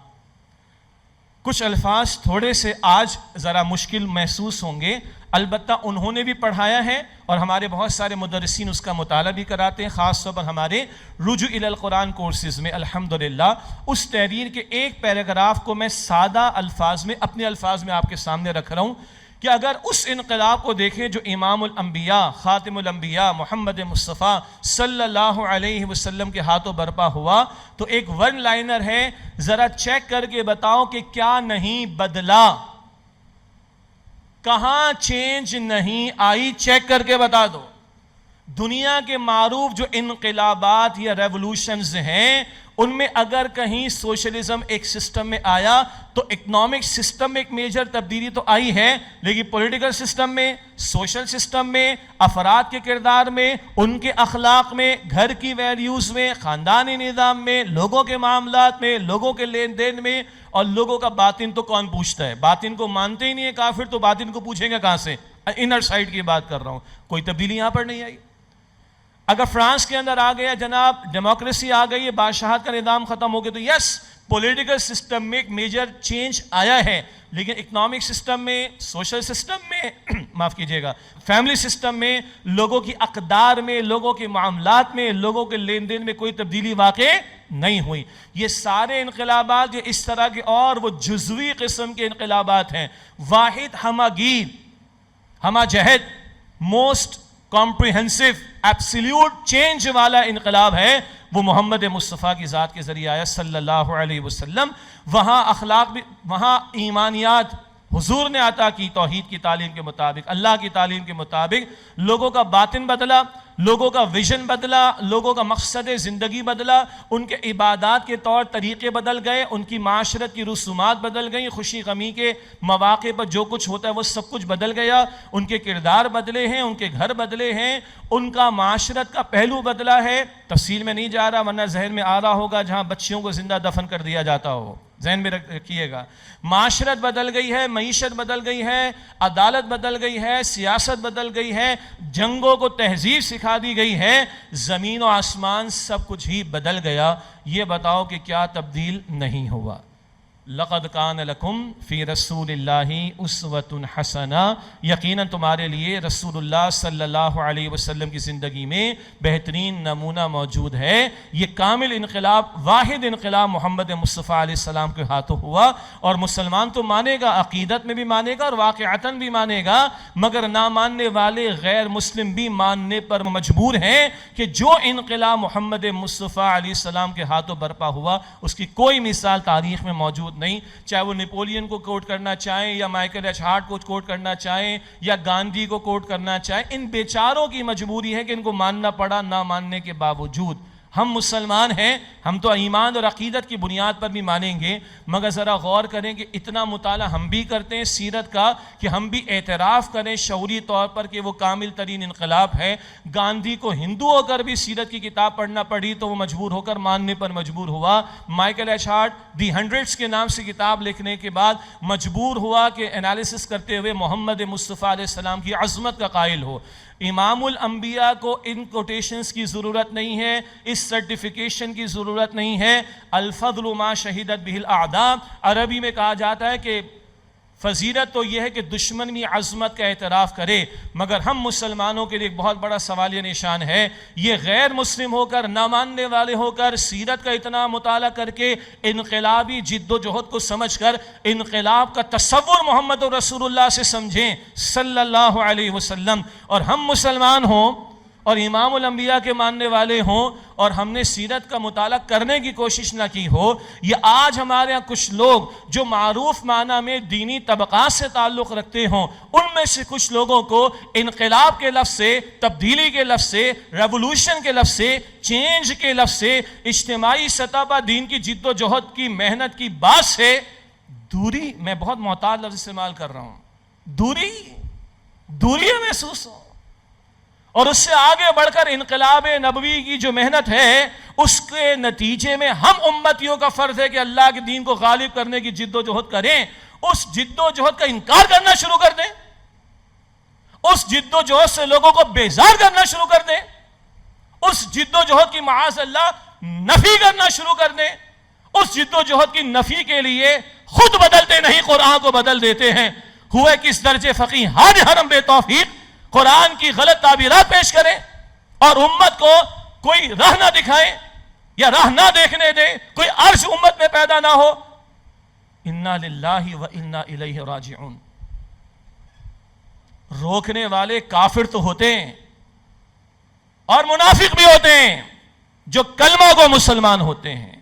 کچھ الفاظ تھوڑے سے آج ذرا مشکل محسوس ہوں گے، البتہ انہوں نے بھی پڑھایا ہے اور ہمارے بہت سارے مدرسین اس کا مطالعہ بھی کراتے ہیں، خاص طور پر ہمارے رجوع الی القرآن کورسز میں. الحمدللہ اس تحریر کے ایک پیراگراف کو میں سادہ الفاظ میں، اپنے الفاظ میں آپ کے سامنے رکھ رہا ہوں کہ اگر اس انقلاب کو دیکھیں جو امام الانبیاء، خاتم الانبیاء محمد مصطفیٰ صلی اللہ علیہ وسلم کے ہاتھوں برپا ہوا، تو ایک ون لائنر ہے، ذرا چیک کر کے بتاؤ کہ کیا نہیں بدلا، کہاں چینج نہیں آئی، چیک کر کے بتا دو. دنیا کے معروف جو انقلابات یا ریولوشنز ہیں ان میں اگر کہیں سوشلزم ایک سسٹم میں آیا تو اکنامک سسٹم میں ایک میجر تبدیلی تو آئی ہے، لیکن پولیٹیکل سسٹم میں، سوشل سسٹم میں، افراد کے کردار میں، ان کے اخلاق میں، گھر کی ویلیوز میں، خاندانی نظام میں، لوگوں کے معاملات میں، لوگوں کے لین دین میں، اور لوگوں کا باطن تو کون پوچھتا ہے؟ باطن کو مانتے ہی نہیں ہے کافر، تو باطن کو پوچھیں گے کہاں سے؟ انر سائڈ کی بات کر رہا ہوں، کوئی تبدیلی یہاں پر نہیں آئی۔ اگر فرانس کے اندر آ گیا جناب ڈیموکریسی آ گئی ہے، بادشاہت کا نظام ختم ہو گیا، تو یس پولیٹیکل سسٹم میں ایک میجر چینج آیا ہے، لیکن اکنامک سسٹم میں، سوشل سسٹم میں معاف کیجئے گا، فیملی سسٹم میں، لوگوں کی اقدار میں، لوگوں کے معاملات میں، لوگوں کے لین دین میں کوئی تبدیلی واقع نہیں ہوئی۔ یہ سارے انقلابات یہ اس طرح کے اور وہ جزوی قسم کے انقلابات ہیں۔ واحد ہمہ گیر، ہمہ جہد، موسٹ کمپریہنسو ایبسلیوٹ چینج والا انقلاب ہے، وہ محمد مصطفیٰ کی ذات کے ذریعے آیا صلی اللہ علیہ وسلم۔ وہاں اخلاق بھی، وہاں ایمانیات حضور نے عطا کی توحید کی تعلیم کے مطابق، اللہ کی تعلیم کے مطابق، لوگوں کا باطن بدلا، لوگوں کا ویژن بدلا، لوگوں کا مقصد زندگی بدلا، ان کے عبادات کے طور طریقے بدل گئے، ان کی معاشرت کی رسومات بدل گئیں، خوشی غمی کے مواقع پر جو کچھ ہوتا ہے وہ سب کچھ بدل گیا، ان کے کردار بدلے ہیں، ان کے گھر بدلے ہیں، ان کا معاشرت کا پہلو بدلا ہے۔ تفصیل میں نہیں جا رہا ورنہ ذہن میں آ رہا ہوگا جہاں بچیوں کو زندہ دفن کر دیا جاتا ہو، ذہن میں رکھیے گا۔ معاشرت بدل گئی ہے، معیشت بدل گئی ہے، عدالت بدل گئی ہے، سیاست بدل گئی ہے، جنگوں کو تہذیب سکھا دی گئی ہے، زمین و آسمان سب کچھ ہی بدل گیا۔ یہ بتاؤ کہ کیا تبدیل نہیں ہوا؟ لَقَدْ كَانَ لَكُمْ فِي رَسُولِ اللَّهِ أُسْوَةٌ حَسَنَةٌ، یقیناً تمہارے لیے رسول اللہ صلی اللہ علیہ وسلم کی زندگی میں بہترین نمونہ موجود ہے۔ یہ کامل انقلاب، واحد انقلاب محمد مصطفیٰ علیہ السلام کے ہاتھوں ہوا، اور مسلمان تو مانے گا، عقیدت میں بھی مانے گا اور واقعتاً بھی مانے گا، مگر نہ ماننے والے غیر مسلم بھی ماننے پر مجبور ہیں کہ جو انقلاب محمد مصطفیٰ علیہ السلام کے ہاتھوں برپا ہوا اس کی کوئی مثال تاریخ میں موجود نہیں، چاہے وہ نیپولین کو کوٹ کرنا چاہیں یا مائیکل ایچ ہارٹ کو کوٹ کرنا چاہیں یا گاندھی کو کوٹ کرنا چاہیں، ان بیچاروں کی مجبوری ہے کہ ان کو ماننا پڑا، نہ ماننے کے باوجود۔ ہم مسلمان ہیں، ہم تو ایمان اور عقیدت کی بنیاد پر بھی مانیں گے، مگر ذرا غور کریں کہ اتنا مطالعہ ہم بھی کرتے ہیں سیرت کا کہ ہم بھی اعتراف کریں شعوری طور پر کہ وہ کامل ترین انقلاب ہے۔ گاندھی کو ہندو ہو کر بھی سیرت کی کتاب پڑھنا پڑی تو وہ مجبور ہو کر ماننے پر مجبور ہوا۔ مائیکل ایچ ہارٹ دی ہنڈریڈز کے نام سے کتاب لکھنے کے بعد مجبور ہوا کہ انالیسس کرتے ہوئے محمد مصطفیٰ علیہ السلام کی عظمت کا قائل ہو۔ امام الانبیاء کو ان کوٹیشنز کی ضرورت نہیں ہے، اس سرٹیفیکیشن کی ضرورت نہیں ہے۔ الفضل ما شہدت بہ الاعداء، عربی میں کہا جاتا ہے کہ فضیلت تو یہ ہے کہ دشمن بھی عظمت کا اعتراف کرے، مگر ہم مسلمانوں کے لیے ایک بہت بڑا سوالیہ نشان ہے، یہ غیر مسلم ہو کر، نہ ماننے والے ہو کر، سیرت کا اتنا مطالعہ کر کے، انقلابی جد و جہد کو سمجھ کر انقلاب کا تصور محمد رسول اللہ سے سمجھیں صلی اللہ علیہ وسلم، اور ہم مسلمان ہوں اور امام الانبیاء کے ماننے والے ہوں اور ہم نے سیرت کا مطالعہ کرنے کی کوشش نہ کی ہو۔ یہ آج ہمارے ہاں کچھ لوگ جو معروف معنی میں دینی طبقات سے تعلق رکھتے ہوں، ان میں سے کچھ لوگوں کو انقلاب کے لفظ سے، تبدیلی کے لفظ سے، ریولوشن کے لفظ سے، چینج کے لفظ سے، اجتماعی سطح پر دین کی جد و جہد کی محنت کی بات سے دوری، میں بہت محتاط لفظ استعمال کر رہا ہوں، دوری محسوس ہو، اور اس سے آگے بڑھ کر انقلاب نبوی کی جو محنت ہے اس کے نتیجے میں ہم امتیوں کا فرض ہے کہ اللہ کے دین کو غالب کرنے کی جد و جہد کریں، اس جد و جہد کا انکار کرنا شروع کر دیں، اس جد و جہد سے لوگوں کو بیزار کرنا شروع کر دیں، اس جد و جہد کی معاذ اللہ نفی کرنا شروع کر دیں، اس جد و جہد کی نفی کے لیے خود بدلتے نہیں قرآن کو بدل دیتے ہیں۔ ہوئے کس درجے فقیہ حاج حرم بے توفیق قرآن کی غلط تعبیرات پیش کریں اور امت کو کوئی راہ نہ دکھائیں یا راہ نہ دیکھنے دیں، کوئی عرش امت میں پیدا نہ ہو۔ انا للہ و انا الیہ راجعون۔ روکنے والے کافر تو ہوتے ہیں اور منافق بھی ہوتے ہیں جو کلمہ کو مسلمان ہوتے ہیں،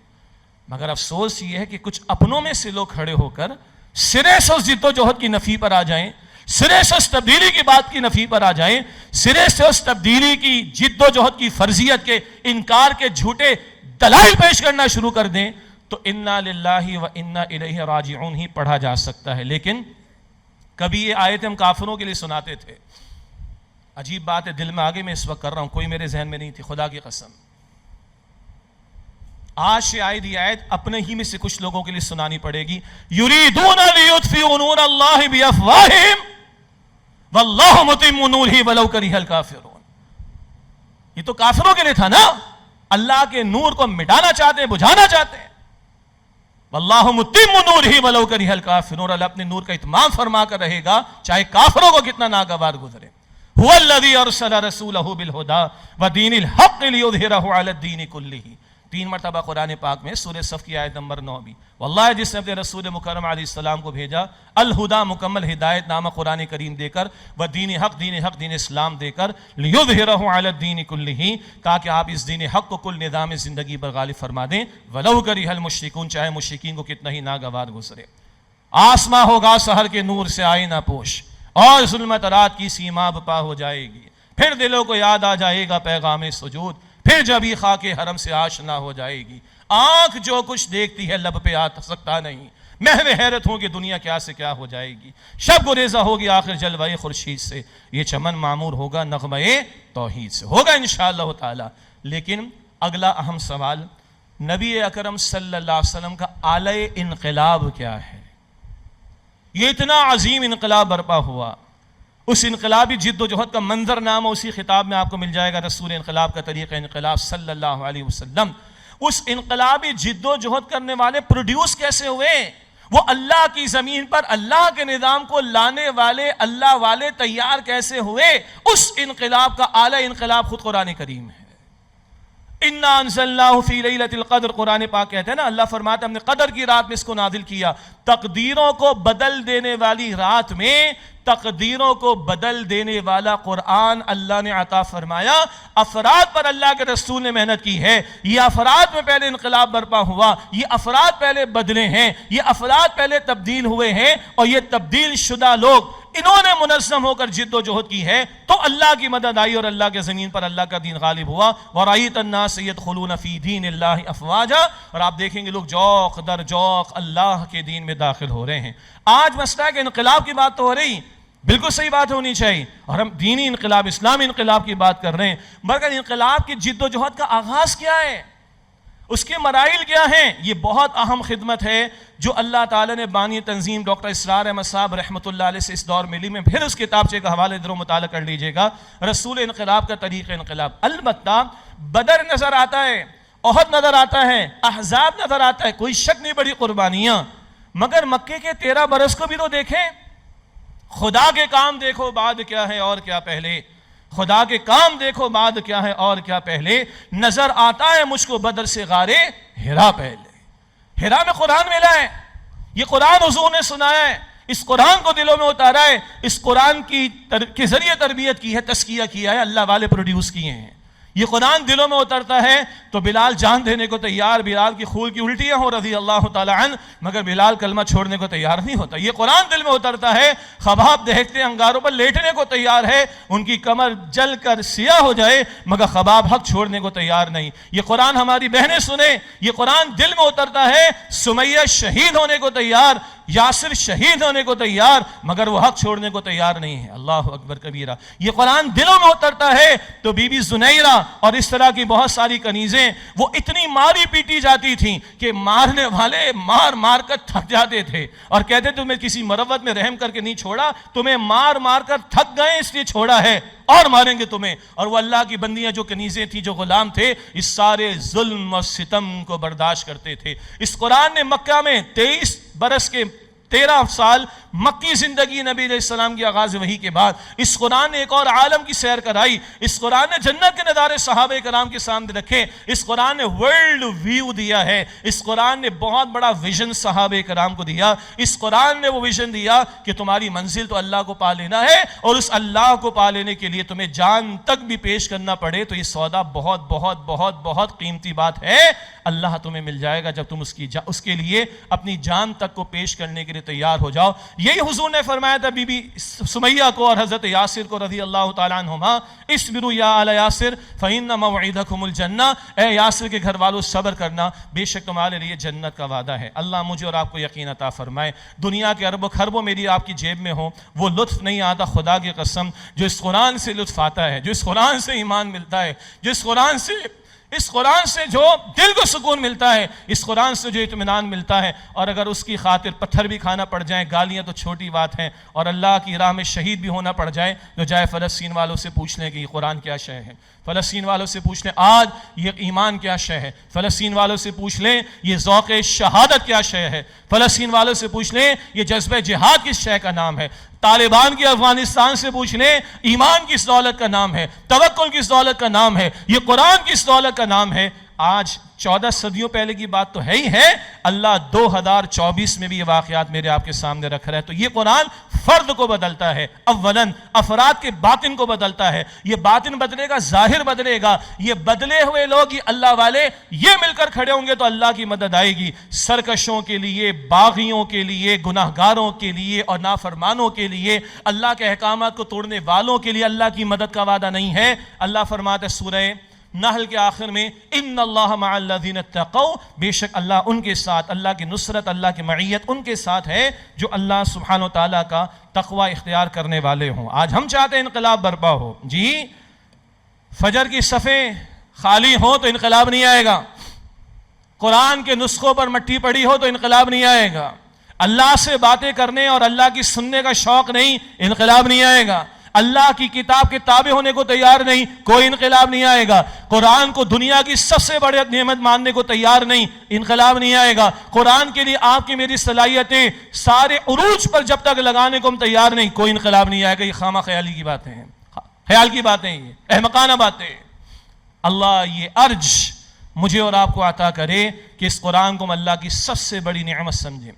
مگر افسوس یہ ہے کہ کچھ اپنوں میں سے لوگ کھڑے ہو کر سرے سے اس جد و جہد کی نفی پر آ جائیں، سرے سے اس تبدیلی کی بات کی نفی پر آ جائیں، سرے سے اس تبدیلی کی جد و جہد کی فرضیت کے انکار کے جھوٹے دلائل پیش کرنا شروع کر دیں تو انا للہ و انا الیہ راجعون ہی پڑھا جا سکتا ہے. لیکن کبھی یہ آیت ہم کافروں کے لیے سناتے تھے. عجیب بات ہے، دل میں آگے میں اس وقت کر رہا ہوں، کوئی میرے ذہن میں نہیں تھی، خدا کی قسم. آج سے یہ آیت اپنے ہی میں سے کچھ لوگوں کے لیے سنانی پڑے گی. یریدون لیطفئوا نور اللہ بافواہہم واللہ متم نورہ ولو کرہ الکافرون. یہ تو کافروں کے لیے تھا نا، اللہ کے نور کو مٹانا چاہتے ہیں، بجھانا چاہتے ہیں. واللہ متم نورہ ولو کرہ الکافرون، اللہ اپنے نور کا اتمام فرما کر رہے گا چاہے کافروں کو کتنا ناگوار گزرے. هو الذی ارسل رسولہ بالہدی ودین الحق لیظہرہ علی الدین کلہ. 3 مرتبہ قرآن پاک میں سورہ صف کی آیت نمبر 9 بھی. واللہ جس نے اپنے رسول مکرم علیہ السلام کو بھیجا الہدا مکمل ہدایت نامہ قرآن کریم دے کر، و دین حق دین اسلام دے کر، لیظہرہ علی الدین کلہ تاکہ آپ اس دین حق کو کل نظام زندگی پر غالب فرما دیں. ولو کرہ المشرکون، چاہے مشرکین کو کتنا ہی ناگوار گزرے. آسماں ہوگا سحر کے نور سے آئینہ پوش، اور ظلمت رات کی سیما بپا ہو جائے گی. پھر دلوں کو یاد آ جائے گا پیغام سجود، پھر جب ہی خاک حرم سے آشنا ہو جائے گی. آنکھ جو کچھ دیکھتی ہے لب پہ آ سکتا نہیں، محو حیرت ہوں کہ دنیا کیا سے کیا ہو جائے گی. شب گریزہ ہوگی آخر جلوہ خورشید سے، یہ چمن معمور ہوگا نغمہ توحید سے، ہوگا انشاءاللہ تعالی. لیکن اگلا اہم سوال، نبی اکرم صلی اللہ علیہ وسلم کا اعلی انقلاب کیا ہے؟ یہ اتنا عظیم انقلاب برپا ہوا، اس انقلابی جد و جہد کا منظر نامہ اسی خطاب میں آپ کو مل جائے گا، رسول انقلاب کا طریقہ انقلاب صلی اللہ علیہ وسلم. اس انقلابی جد و جہد کرنے والے پروڈیوس کیسے ہوئے؟ وہ اللہ کی زمین پر اللہ کے نظام کو لانے والے اللہ والے تیار کیسے ہوئے؟ اس انقلاب کا اعلی انقلاب خود قرآن کریم ہے. اِنَّا أَنزَلْنَاهُ فِي لَيْلَةِ الْقَدْرِ، قرآن پاک کہتے ہیں نا، اللہ فرماتا ہے ہم نے قدر کی رات میں اس کو نازل کیا. تقدیروں کو بدل دینے والی رات میں تقدیروں کو بدل دینے والا قرآن اللہ نے عطا فرمایا. افراد پر اللہ کے رسول نے محنت کی ہے. یہ افراد میں پہلے انقلاب برپا ہوا، یہ افراد پہلے بدلے ہیں، یہ افراد پہلے تبدیل ہوئے ہیں، اور یہ تبدیل شدہ لوگ انہوں نے منظم ہو کر جد و جہد کی ہے تو اللہ کی مدد آئی اور اللہ کے زمین پر اللہ کا دین غالب ہوا. وَرَأَيْتَ النَّاسَ يَدْخُلُونَ فِي دِينِ اللَّهِ أَفْوَاجًا، اور آپ دیکھیں گے لوگ جوق در جوق اللہ کے دین میں داخل ہو رہے ہیں. آج مسئلہ ہے کہ انقلاب کی بات تو ہو رہی، بالکل صحیح بات ہونی چاہیے، اور ہم دینی انقلاب اسلامی انقلاب کی بات کر رہے ہیں، مگر انقلاب کی جد و جہد کا آغاز کیا ہے، اس کے مراحل کیا ہیں؟ یہ بہت اہم خدمت ہے جو اللہ تعالیٰ نے بانی تنظیم ڈاکٹر اسرار احمد صاحب رحمۃ اللہ علیہ سے اس دور میں لی. میں پھر اس کتابچے کا حوالے ادھر مطالعہ کر لیجئے گا، رسول انقلاب کا طریق انقلاب. البتہ بدر نظر آتا ہے، احد نظر آتا ہے، احزاب نظر آتا ہے، کوئی شک نہیں بڑی قربانیاں، مگر مکے کے 13 برس کو بھی تو دیکھیں. خدا کے کام دیکھو بعد کیا ہے اور کیا پہلے، خدا کے کام دیکھو بعد کیا ہے اور کیا پہلے. نظر آتا ہے مجھ کو بدر سے غارے ہرا پہلے. ہرا میں قرآن ملا ہے، یہ قرآن حضور نے سنایا ہے، اس قرآن کو دلوں میں اتارا ہے، اس قرآن کے ذریعے تربیت کی ہے، تزکیہ کیا ہے، اللہ والے پروڈیوس کیے ہیں. یہ قرآن دلوں میں اترتا ہے تو بلال جان دینے کو تیار، بلال کی خون کی الٹیاں ہوں رضی اللہ تعالی عنہ، مگر بلال کلمہ چھوڑنے کو تیار نہیں ہوتا. یہ قرآن دل میں اترتا ہے، خباب دیکھتے انگاروں پر لیٹنے کو تیار ہے، ان کی کمر جل کر سیاہ ہو جائے، مگر خباب حق چھوڑنے کو تیار نہیں. یہ قرآن ہماری بہنیں سنیں، یہ قرآن دل میں اترتا ہے، سمیہ شہید ہونے کو تیار، یاسر شہید ہونے کو تیار، مگر وہ حق چھوڑنے کو تیار نہیں ہے. اللہ اکبر کبیرہ. یہ قرآن دلوں میں اترتا ہے تو بی بی زنیرہ اور اس طرح کی بہت ساری کنیزیں وہ اتنی ماری پیٹی جاتی تھیں کہ مارنے والے مار مار کر تھک جاتے تھے اور کہتے تمہیں کسی مروت میں رحم کر کے نہیں چھوڑا، تمہیں مار مار کر تھک گئے اس لیے چھوڑا ہے اور ماریں گے تمہیں. اور وہ اللہ کی بندیاں جو کنیزیں تھیں، جو غلام تھے، اس سارے ظلم اور ستم کو برداشت کرتے تھے. اس قرآن نے مکہ میں 23 برس کے 13 سال مکی زندگی نبی علیہ السلام کی آغاز وحی کے بعد اس قرآن نے ایک اور عالم کی سیر کرائی. اس قرآن نے جنت کے نظارے صحابہ کرام کے سامنے رکھے. اس قرآن نے ورلڈ ویو دیا ہے. اس قرآن نے بہت بڑا ویژن صحابہ کرام کو دیا. اس قرآن نے وہ ویژن دیا کہ تمہاری منزل تو اللہ کو پا لینا ہے، اور اس اللہ کو پا لینے کے لیے تمہیں جان تک بھی پیش کرنا پڑے تو یہ سودا بہت بہت بہت بہت قیمتی بات ہے. اللہ تمہیں مل جائے گا جب تم اس کے لیے اپنی جان تک کو پیش کرنے کے لیے تیار ہو جاؤ. یہی حضور نے فرمایا تھا بی بی سمیہ کو اور حضرت یاسر کو رضی اللہ تعالیٰ عنہما، اصبروا یا آل یاسر فإن موعدکم الجنہ، اے یاسر کے گھر والوں صبر کرنا، بے شک تمہارے لیے جنت کا وعدہ ہے۔ اللہ مجھے اور آپ کو یقین عطا فرمائے۔ دنیا کے ارب و خربوں میری آپ کی جیب میں ہو، وہ لطف نہیں آتا خدا کی قسم جو اس قرآن سے لطف آتا ہے، جو اس قرآن سے ایمان ملتا ہے، جو اس قرآن سے جو دل کو سکون ملتا ہے، اس قرآن سے جو اطمینان ملتا ہے۔ اور اگر اس کی خاطر پتھر بھی کھانا پڑ جائیں، گالیاں تو چھوٹی بات ہیں، اور اللہ کی راہ میں شہید بھی ہونا پڑ جائے، تو جائے فلسطین والوں سے پوچھ لیں کہ یہ قرآن کیا شے ہے، فلسطین والوں سے پوچھ لیں آج یہ ایمان کیا شے ہے، فلسطین والوں سے پوچھ لیں یہ ذوق شہادت کیا شے ہے، فلسطین والوں سے پوچھ لیں یہ جذبہ جہاد کس شے کا نام ہے، طالبان کی افغانستان سے پوچھ لیں ایمان کس دولت کا نام ہے، توکل کس دولت کا نام ہے، یہ قرآن کس دولت کا نام ہے۔ آج 14 صدیوں پہلے کی بات تو ہے ہی ہے، اللہ 2024 میں بھی یہ واقعات میرے آپ کے سامنے رکھ رہا ہے۔ تو یہ قرآن فرد کو بدلتا ہے، اولاً افراد کے باطن کو بدلتا ہے، یہ باطن بدلے گا، ظاہر بدلے گا، یہ بدلے ہوئے لوگ، یہ اللہ والے، یہ مل کر کھڑے ہوں گے تو اللہ کی مدد آئے گی۔ سرکشوں کے لیے، باغیوں کے لیے، گناہگاروں کے لیے اور نافرمانوں کے لیے، اللہ کے احکامات کو توڑنے والوں کے لیے اللہ کی مدد کا وعدہ نہیں ہے۔ اللہ فرماتا ہے سورہ نحل کے آخر میں ان اللہ مع الذین اتقوا، بے شک اللہ ان کے ساتھ، اللہ کی نصرت، اللہ کی معیت ان کے ساتھ ہے جو اللہ سبحانہ و تعالیٰ کا تقوی اختیار کرنے والے ہوں۔ آج ہم چاہتے ہیں انقلاب برپا ہو، جی فجر کی صفیں خالی ہوں تو انقلاب نہیں آئے گا، قرآن کے نسخوں پر مٹی پڑی ہو تو انقلاب نہیں آئے گا، اللہ سے باتیں کرنے اور اللہ کی سننے کا شوق نہیں، انقلاب نہیں آئے گا، اللہ کی کتاب کے تابع ہونے کو تیار نہیں، کوئی انقلاب نہیں آئے گا، قرآن کو دنیا کی سب سے بڑی نعمت ماننے کو تیار نہیں، انقلاب نہیں آئے گا، قرآن کے لیے آپ کی میری صلاحیتیں سارے عروج پر جب تک لگانے کو ہم تیار نہیں، کوئی انقلاب نہیں آئے گا۔ یہ خامہ خیالی کی باتیں ہیں، خیال کی باتیں، یہ احمقانہ باتیں۔ اللہ یہ ارج مجھے اور آپ کو عطا کرے کہ اس قرآن کو ہم اللہ کی سب سے بڑی نعمت سمجھیں۔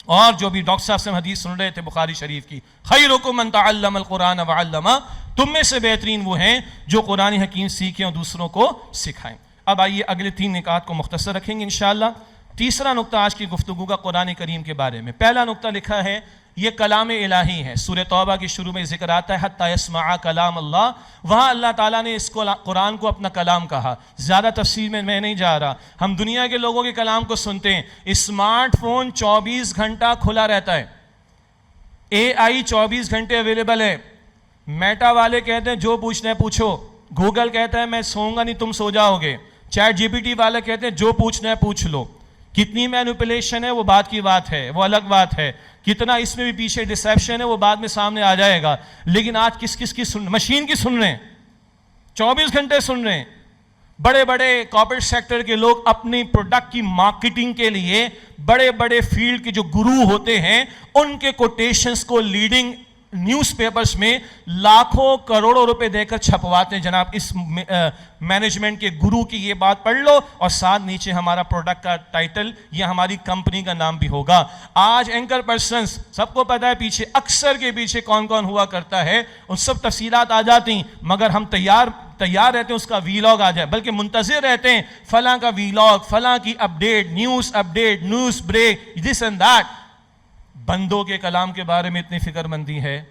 اور جو بھی ڈاکٹر صاحب سے حدیث سن رہے تھے بخاری شریف کی، خیرکم من تعلم القرآن وعلمہ، تم میں سے بہترین وہ ہیں جو قرآن حکیم سیکھیں اور دوسروں کو سکھائیں۔ اب آئیے اگلے 3 نکات کو مختصر رکھیں گے انشاءاللہ۔ تیسرا نقطہ آج کی گفتگو کا قرآن کریم کے بارے میں۔ پہلا نقطہ لکھا ہے یہ کلام الہی ہے، سورہ توبہ کی شروع میں ذکر آتا ہے حتی یسمع کلام اللہ، وہاں اللہ تعالیٰ نے اس قرآن کو اپنا کلام کہا۔ زیادہ تفصیل میں نہیں جا رہا، ہم دنیا کے لوگوں کے کلام کو سنتے ہیں، اسمارٹ فون 24 گھنٹہ کھلا رہتا ہے، اے آئی 24 گھنٹے اویلیبل ہے، میٹا والے کہتے ہیں جو پوچھنا ہے پوچھو، گوگل کہتا ہے میں سوؤں گا نہیں تم سو جاؤ گے، چیٹ جی پی ٹی والے کہتے ہیں جو پوچھنا ہے پوچھ لو۔ کتنی مینوپولیشن ہے وہ بات کی بات ہے، وہ الگ بات ہے، کتنا اس میں بھی پیچھے ڈسیپشن ہے وہ بعد میں سامنے آ جائے گا، لیکن آج کس کی مشین کی سن رہے ہیں، 24 گھنٹے سن رہے ہیں۔ بڑے بڑے کارپوریٹ سیکٹر کے لوگ اپنی پروڈکٹ کی مارکیٹنگ کے لیے بڑے بڑے فیلڈ کے جو گرو ہوتے ہیں ان کے کوٹیشنز کو لیڈنگ نیوز پیپرز میں لاکھوں کروڑوں روپے دے کر چھپواتے ہیں، جناب اس مینجمنٹ کے گرو کی یہ بات پڑھ لو اور ساتھ نیچے ہمارا پروڈکٹ کا ٹائٹل یا ہماری کمپنی کا نام بھی ہوگا۔ آج اینکر پرسنز سب کو پتہ ہے پیچھے اکثر کے پیچھے کون کون ہوا کرتا ہے، ان سب تفصیلات آ جاتی ہیں، مگر ہم تیار رہتے ہیں اس کا ویلاگ آ جائے، بلکہ منتظر رہتے ہیں فلاں کا ویلاگ، فلاں کی update, news break, this and that. بندوں کے کلام کے بارے میں اتنی فکر مندی ہے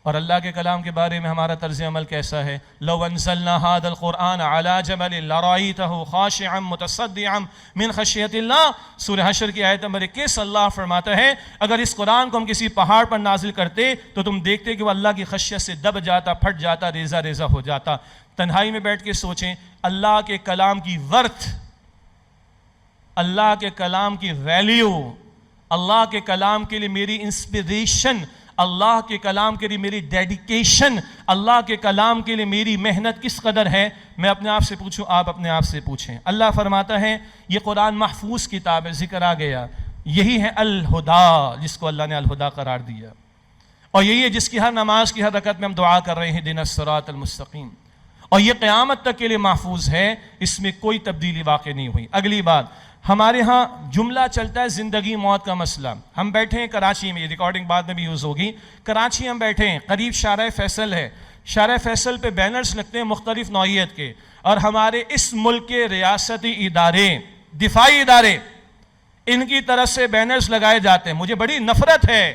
اور اللہ کے کلام کے بارے میں ہمارا طرز عمل کیسا ہے؟ لو انزلنا هذا القرآن على جبل لرأيته خاشعا متصدعا من خشیۃ اللہ، سورہ حشر کی آیت نمبر 21 اللہ فرماتا ہے اگر اس قرآن کو ہم کسی پہاڑ پر نازل کرتے تو تم دیکھتے کہ وہ اللہ کی خشیت سے دب جاتا، پھٹ جاتا، ریزہ ریزہ ہو جاتا۔ تنہائی میں بیٹھ کے سوچیں اللہ کے کلام کی ورتھ، اللہ کے کلام کی ویلیو، اللہ کے کلام کے لیے میری انسپریشن، اللہ کے کلام کے لیے میری ڈیڈیکیشن، اللہ کے کلام کے لیے میری محنت کس قدر ہے۔ میں اپنے آپ سے پوچھوں، آپ اپنے آپ سے پوچھیں۔ اللہ فرماتا ہے یہ قرآن محفوظ کتاب ہے، ذکر آ گیا، یہی ہے الہدا جس کو اللہ نے الہدا قرار دیا، اور یہی ہے جس کی ہر نماز کی ہر رکعت میں ہم دعا کر رہے ہیں اہدنا الصراط المستقیم، اور یہ قیامت تک کے لیے محفوظ ہے، اس میں کوئی تبدیلی واقع نہیں ہوئی۔ اگلی بات، ہمارے ہاں جملہ چلتا ہے زندگی موت کا مسئلہ۔ ہم بیٹھے ہیں کراچی میں، یہ ریکارڈنگ بعد میں بھی یوز ہوگی، کراچی ہم بیٹھے ہیں، قریب شارع فیصل ہے، شارع فیصل پہ بینرز لگتے ہیں مختلف نوعیت کے، اور ہمارے اس ملک کے ریاستی ادارے، دفاعی ادارے، ان کی طرف سے بینرز لگائے جاتے ہیں۔ مجھے بڑی نفرت ہے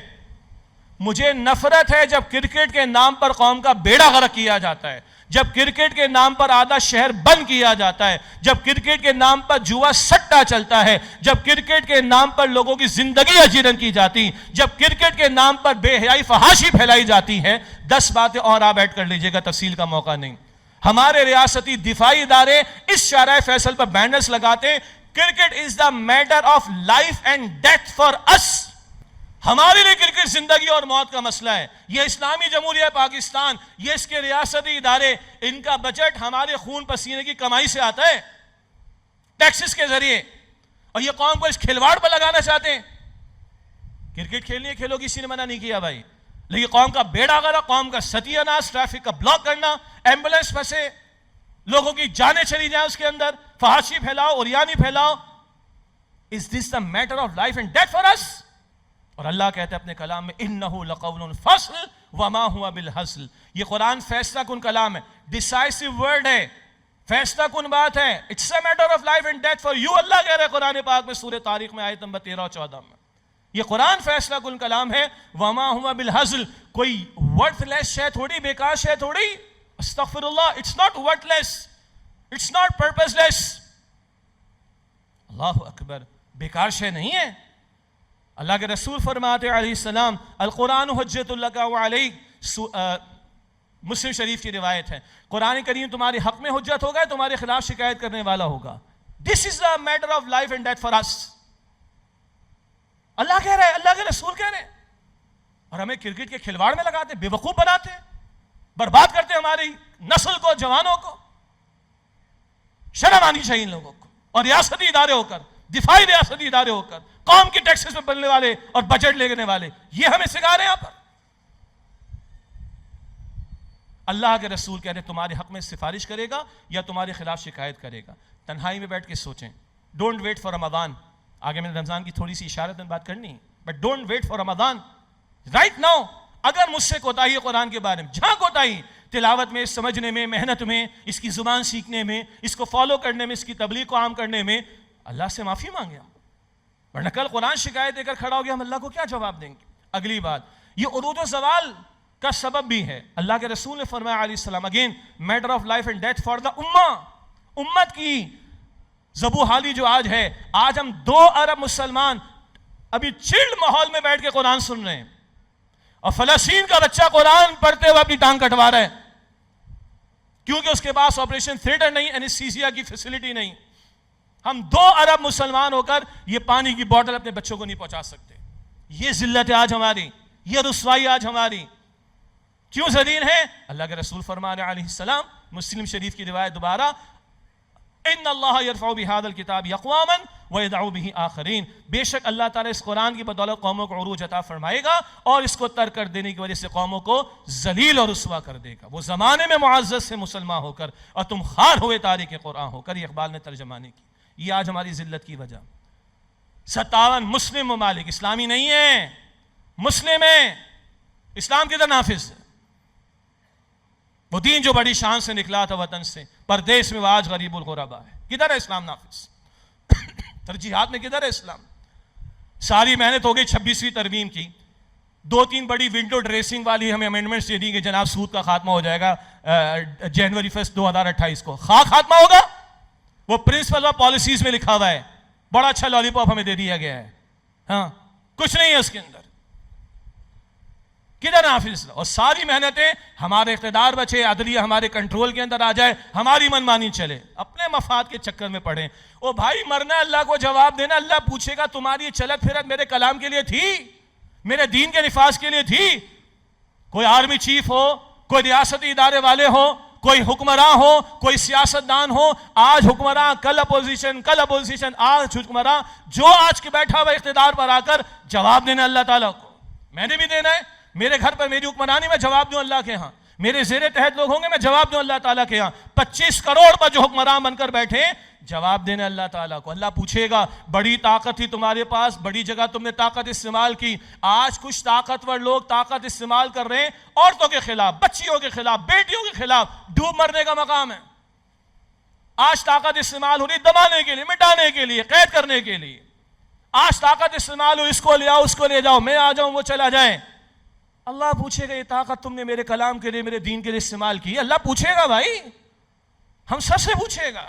مجھے نفرت ہے جب کرکٹ کے نام پر قوم کا بیڑا غرق کیا جاتا ہے، جب کرکٹ کے نام پر آدھا شہر بند کیا جاتا ہے، جب کرکٹ کے نام پر جوا سٹا چلتا ہے، جب کرکٹ کے نام پر لوگوں کی زندگی اجیرن کی جاتی، جب کرکٹ کے نام پر بے حیائی فحاشی پھیلائی جاتی ہے. 10 باتیں اور آپ ایڈ کر لیجئے گا، تفصیل کا موقع نہیں. ہمارے ریاستی دفاعی ادارے اس شارع فیصل پر بینرز لگاتے ہیں، cricket is the matter of life and death for us. ہمارے لیے کرکٹ زندگی اور موت کا مسئلہ ہے. یہ اسلامی جمہوریہ پاکستان، یہ اس کے ریاستی ادارے، ان کا بجٹ ہمارے خون پسینے کی کمائی سے آتا ہے، ٹیکسز کے ذریعے، اور یہ قوم کو اس کھلواڑ پر لگانا چاہتے ہیں. کرکٹ کھیلنی ہے، کھیلو، کسی نے منع نہیں کیا بھائی، لیکن قوم کا بیڑا غرق، قوم کا ستیہ ناش، ٹریفک کا بلاک کرنا، ایمبولینس پھنسے، لوگوں کی جانیں چلی جائیں اس کے اندر، فحاشی پھیلاؤ، اوریانی پھیلاؤ. Is this the matter of life and death for us? اور اللہ کہتے ہیں اپنے کلام میں اِنَّهُ لَقَوْلٌ فَصْلٌ وَمَا هُوَ بِالْحَزْلِ. یہ قرآن فیصلہ کن کلام ہے، ڈیسائسو ورڈ ہے، فیصلہ کن بات ہے. It's a matter of life and death for you. اللہ کہہ رہے ہیں قرآن پاک میں سورہ تاریخ میں آیت نمبر 13 اور 14 میں. یہ قرآن فیصلہ کن کلام ہے. وَمَا هُوَ بِالْحَزْلِ. کوئی worthless شے تھوڑی، بیکار شے تھوڑی. استغفر اللہ. It's not worthless. It's not purposeless. اللہ اکبر. بیکار شے نہیں ہے. اللہ کے رسول فرماتے علیہ السلام القرآن حجت لک وعلیک. مسلم شریف کی روایت ہے، قرآن کریم تمہارے حق میں حجت ہوگا، تمہارے خلاف شکایت کرنے والا ہوگا. This is a matter of life and death for us. اللہ کہہ رہے ہیں، اللہ کے رسول کہہ رہے ہیں، اور ہمیں کرکٹ کے کھلواڑ میں لگاتے، بے وقوف بناتے، برباد کرتے ہماری نسل کو، جوانوں کو. شرم آنی چاہیے ان لوگوں کو. اور ریاستی ادارے ہو کر، دفاعی ریاستی ادارے ہو کر، قوم کی ٹیکسز میں بننے والے اور بجٹ لینے والے، یہ ہمیں سکھا رہے ہیں یہاں پر. اللہ کے رسول کہہ رہے ہیں تمہارے حق میں سفارش کرے گا یا تمہارے خلاف شکایت کرے گا. تنہائی میں بیٹھ کے سوچیں. ڈونٹ ویٹ فار رمضان. آگے میں رمضان کی تھوڑی سی اشارت میں بات کرنی ہے، but don't wait for Ramadan. Right now. اگر مجھ سے کوتاہی ہے قرآن کے بارے میں، جہاں کوتاہی تلاوت میں، سمجھنے میں، محنت میں، اس کی زبان سیکھنے میں، اس کو فالو کرنے میں، اس کی تبلیغ کو عام کرنے میں، اللہ سے معافی مانگے ہم. ورنہ کل قرآن شکایت دے کر کھڑا ہو گیا، ہم اللہ کو کیا جواب دیں گے؟ اگلی بات، یہ عروج و زوال کا سبب بھی ہے. اللہ کے رسول نے فرمایا علیہ السلام، again metre of life and death for the امہ. امت کی زبو حالی جو آج ہے، آج ہم 2 ارب مسلمان ابھی چلڈ ماحول میں بیٹھ کے قرآن سن رہے ہیں، اور فلسطین کا بچہ قرآن پڑھتے ہوئے اپنی ٹانگ کٹوا رہا ہے، کیونکہ اس کے پاس آپریشن تھیٹر نہیں، اینستھیزیا کی فیسلٹی نہیں. ہم 2 ارب مسلمان ہو کر یہ پانی کی بوٹل اپنے بچوں کو نہیں پہنچا سکتے. یہ ذلت ہے آج ہماری، یہ رسوائی آج ہماری. کیوں ذلیل ہے؟ اللہ کے رسول فرما رہے علیہ السلام، مسلم شریف کی روایت دوبارہ، ان اللہ یرفع بہذا الکتاب اقواما ویدع بہ آخرین. بے شک اللہ تعالیٰ اس قرآن کی بدولت قوموں کو عروج عطا فرمائے گا، اور اس کو ترک کر دینے کی وجہ سے قوموں کو ذلیل اور رسوا کر دے گا. وہ زمانے میں معزز سے مسلمان ہو کر اور تم خار ہوئے تاریخ قرآن ہو کر. یہ اقبال نے ترجمانی کی. یہ آج ہماری ذلت کی وجہ. 57 مسلم ممالک اسلامی نہیں ہیں، مسلم ہیں. اسلام کدھر نافذ ہے؟ وہ دین جو بڑی شان سے نکلا تھا وطن سے، پردیس میں وہ آج غریب الغربا ہے. کدھر ہے اسلام نافذ؟ ترجیحات میں کدھر ہے اسلام؟ ساری محنت ہو گئی 26ویں ترمیم کی، 2-3 بڑی ونڈو ڈریسنگ والی ہمیں امینڈمنٹس دے دی کہ جناب سود کا خاتمہ ہو جائے گا جنوری 1 2028 کو. خاتمہ ہوگا؟ وہ پرنسپل آف پالیسیز میں لکھا ہوا ہے، بڑا اچھا لالی پاپ ہمیں دے دیا گیا ہے. ہاں، کچھ نہیں ہے اس کے اندر. کدھر نافذ؟ اور ساری محنتیں ہمارے اقتدار بچے، عدلیہ ہمارے کنٹرول کے اندر آ جائے، ہماری من مانی چلے، اپنے مفاد کے چکر میں پڑیں. او بھائی، مرنا اللہ کو جواب دینا. اللہ پوچھے گا تمہاری چلت پھرت میرے کلام کے لیے تھی؟ میرے دین کے نفاذ کے لیے تھی؟ کوئی آرمی چیف ہو، کوئی ریاستی ادارے والے ہو، کوئی حکمراں ہو، کوئی سیاستدان ہو، آج حکمراں کل اپوزیشن، آج حکمراں جو آج کے بیٹھا ہوا اقتدار پر آ کر جواب دینا اللہ تعالیٰ کو. میں نے بھی دینا ہے. میرے گھر پر میری حکمرانی میں جواب دوں اللہ کے ہاں، میرے زیر تحت لوگ ہوں گے میں جواب دوں اللہ تعالیٰ کے ہاں. 25 کروڑ پر جو حکمران بن کر بیٹھے جواب دینا اللہ تعالیٰ کو. اللہ پوچھے گا بڑی طاقت تھی تمہارے پاس، بڑی جگہ تم نے طاقت استعمال کی. آج کچھ طاقتور لوگ طاقت استعمال کر رہے ہیں عورتوں کے خلاف، بچیوں کے خلاف، بیٹیوں کے خلاف. ڈوب مرنے کا مقام ہے. آج طاقت استعمال ہو رہی دبانے کے لیے، مٹانے کے لیے، قید کرنے کے لیے. آج طاقت استعمال ہو اس کو لے آؤ، اس کو لے جاؤ، میں آ جاؤں وہ چلا جائے. اللہ پوچھے گا یہ طاقت تم نے میرے کلام کے لیے میرے دین کے لیے استعمال کی؟ اللہ پوچھے گا بھائی، ہم سب سے پوچھے گا،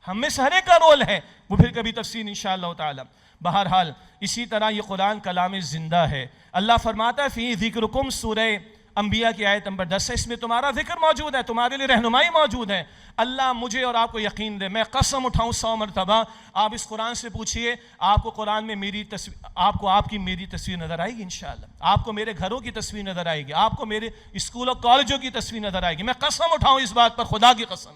ہم میں سے ہر ایک کا رول ہے، وہ پھر کبھی تفصیل انشاءاللہ تعالی۔ بہرحال اسی طرح یہ قرآن کلام زندہ ہے۔ اللہ فرماتا ہے فی ذکرکم، سورہ انبیاء کی آیت نمبر 10 ہے، اس میں تمہارا ذکر موجود ہے، تمہارے لیے رہنمائی موجود ہے۔ اللہ مجھے اور آپ کو یقین دے، میں قسم اٹھاؤں 100 مرتبہ، آپ اس قرآن سے پوچھئے، آپ کو قرآن میں میری تصویر، آپ کو آپ کی میری تصویر نظر آئے گی انشاءاللہ، آپ کو میرے گھروں کی تصویر نظر آئے گی، آپ کو میرے اسکول اور کالجوں کی تصویر نظر آئے گی۔ میں قسم اٹھاؤں اس بات پر، خدا کی قسم۔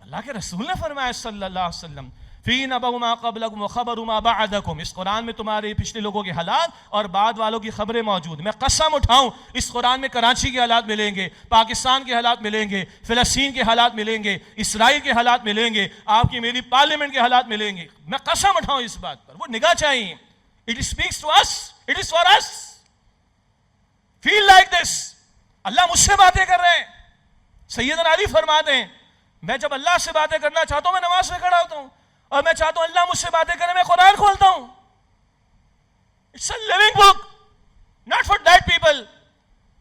اللہ کے رسول نے فرمایا صلی اللہ علیہ وسلم فی نبأ ما قبلکم وخبر ما بعدکم، اس قرآن میں تمہارے پچھلے لوگوں کے حالات اور بعد والوں کی خبریں موجود۔ میں قسم اٹھاؤں اس قرآن میں کراچی کے حالات ملیں گے، پاکستان کے حالات ملیں گے، فلسطین کے حالات ملیں گے، اسرائیل کے حالات ملیں گے، آپ کی میری پارلیمنٹ کے حالات ملیں گے۔ میں قسم اٹھاؤں اس بات پر، وہ نگاہ چاہیے۔ It speaks to us, it is for us. Feel like this. اللہ مجھ سے باتیں کر رہے ہیں۔ سیدنا علی فرماتے ہیں میں جب اللہ سے باتیں کرنا چاہتا ہوں میں نماز میں کھڑا ہوتا ہوں، اور میں چاہتا ہوں اللہ مجھ سے باتیں کرے میں قرآن کھولتا ہوں۔ It's a living book, not for dead people.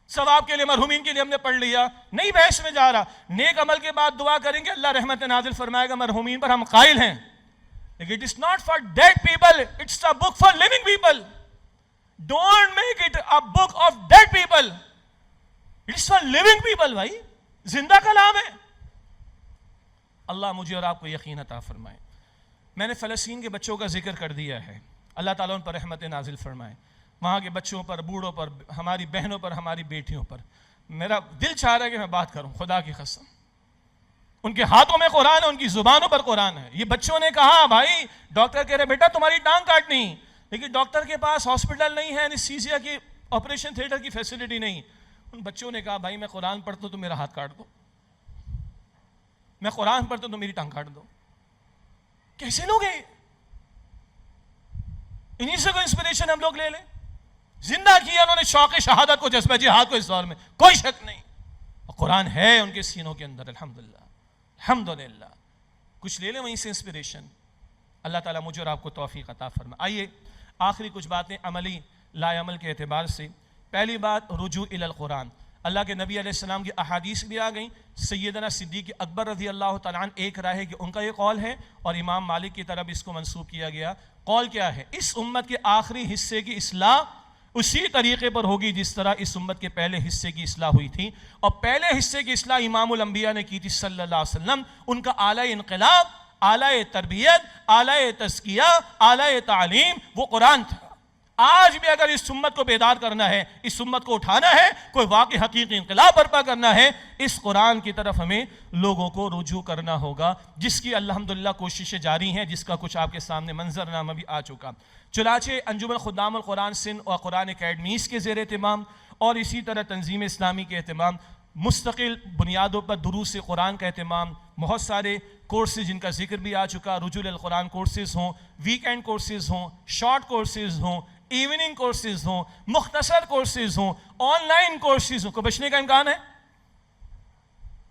ثواب کے لیے، مرحومین کے لیے ہم نے پڑھ لیا، نہیں بحث میں جا رہا۔ نیک عمل کے بعد دعا کریں گے، اللہ رحمت نازل فرمائے گا، مرحومین پر ہم قائل ہیں۔ لیکن it is not for dead people, it's a book for living people. Don't make it a book of dead people. It's for living people بھائی، زندہ کلام ہے۔ اللہ مجھے اور آپ کو یقین عطا فرمائے۔ میں نے فلسطین کے بچوں کا ذکر کر دیا ہے، اللہ تعالیٰ ان پر رحمت نازل فرمائے، وہاں کے بچوں پر، بوڑھوں پر، ہماری بہنوں پر، ہماری بیٹیوں پر۔ میرا دل چاہ رہا ہے کہ میں بات کروں، خدا کی قسم۔ ان کے ہاتھوں میں قرآن ہے، ان کی زبانوں پر قرآن ہے۔ یہ بچوں نے کہا بھائی ڈاکٹر کہہ رہے بیٹا تمہاری ٹانگ کاٹنی، لیکن ڈاکٹر کے پاس ہاسپٹل نہیں ہے، انستھیزیا کی آپریشن تھیٹر کی فیسلٹی نہیں۔ ان بچوں نے کہا بھائی میں قرآن پڑھتا ہوں تو میرا ہاتھ کاٹ دو، میں قرآن پڑھتا ہوں تو میری ٹانگ کاٹ دو۔ کیسے لوگ ہیں؟ انہی سے کوئی انسپریشن ہم لوگ لے لیں۔ زندہ کیا انہوں نے شوق شہادت کو، جذبہ جہاد کو اس دور میں، کوئی شک نہیں۔ اور قرآن ہے ان کے سینوں کے اندر، الحمدللہ الحمدللہ۔ کچھ لے لیں وہیں سے انسپریشن۔ اللہ تعالیٰ مجھے اور آپ کو توفیق عطا فرمائے۔ آئیے آخری کچھ باتیں عملی لا عمل کے اعتبار سے۔ پہلی بات رجوع الی القرآن۔ اللہ کے نبی علیہ السلام کی احادیث بھی آ گئیں۔ سیدنا صدیق اکبر رضی اللہ تعالیٰ عنہ ایک رائے ہے کہ ان کا یہ قول ہے، اور امام مالک کی طرف اس کو منسوب کیا گیا۔ قول کیا ہے؟ اس امت کے آخری حصے کی اصلاح اسی طریقے پر ہوگی جس طرح اس امت کے پہلے حصے کی اصلاح ہوئی تھی، اور پہلے حصے کی اصلاح امام الانبیاء نے کی تھی صلی اللہ علیہ وسلم۔ ان کا اعلیٰ انقلاب، اعلیٰ تربیت، اعلیٰ تزکیہ، اعلیٰ تعلیم وہ قرآن تھا۔ آج بھی اگر اس امت کو بیدار کرنا ہے، اس امت کو اٹھانا ہے، کوئی واقعی حقیقی انقلاب برپا کرنا ہے، اس قرآن کی طرف ہمیں لوگوں کو رجوع کرنا ہوگا، جس کی الحمدللہ کوششیں جاری ہیں، جس کا کچھ آپ کے سامنے منظرنامہ بھی آ چکا۔ چنانچہ انجمن خدام القرآن سندھ اور قرآن اکیڈمیز کے زیر اہتمام، اور اسی طرح تنظیم اسلامی کے اہتمام، مستقل بنیادوں پر دروس قرآن کا اہتمام، بہت سارے کورسز جن کا ذکر بھی آ چکا، رجوع القرآن کورسز ہوں، ویکینڈ کورسز ہوں، شارٹ کورسز ہوں، ایوننگ کورسز ہوں، مختصر کورسز ہوں، آن لائن کورسز ہوں، کو بچنے کا امکان ہے؟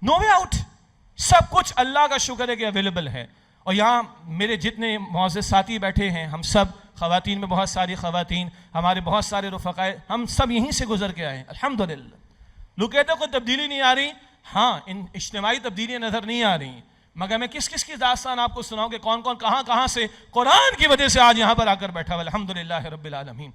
نو وے آؤٹ۔ سب کچھ اللہ کا شکر ہے کہ اویلیبل ہے۔ اور یہاں میرے جتنے معزز ساتھی بیٹھے ہیں، ہم سب، خواتین میں بہت ساری خواتین، ہمارے بہت سارے رفقائے، ہم سب یہیں سے گزر کے آئے ہیں الحمدللہ۔ لوگ کہتے ہیں کوئی تبدیلی نہیں آ رہی، ہاں ان اجتماعی تبدیلیاں نظر نہیں آ رہی، مگر میں کس کس کی داستان آپ کو سناؤں کہ کون کون کہاں سے قرآن کی وجہ سے آج یہاں پر آ کر بیٹھا ہوا، الحمدللہ رب العالمین۔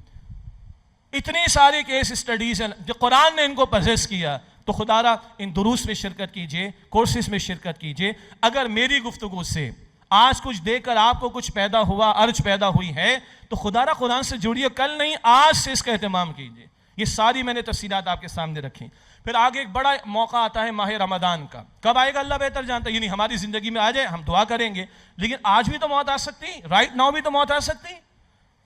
اتنی ساری کیس اسٹڈیز ہیں جو قرآن نے ان کو پزیس کیا، تو خدا را ان دروس میں شرکت کیجئے، کورسز میں شرکت کیجئے۔ اگر میری گفتگو سے آج کچھ دیکھ کر آپ کو کچھ پیدا ہوا، ارج پیدا ہوئی ہے، تو خدا را قرآن سے جڑیے، کل نہیں آج سے اس کا اہتمام کیجئے۔ یہ ساری میں نے تفصیلات آپ کے سامنے رکھی۔ پھر آگے ایک بڑا موقع آتا ہے ماہ رمضان کا، کب آئے گا اللہ بہتر جانتا ہے، یعنی ہماری زندگی میں آ جائے ہم دعا کریں گے، لیکن آج بھی تو موت آ سکتی، رائٹ ناؤ بھی تو موت آ سکتی،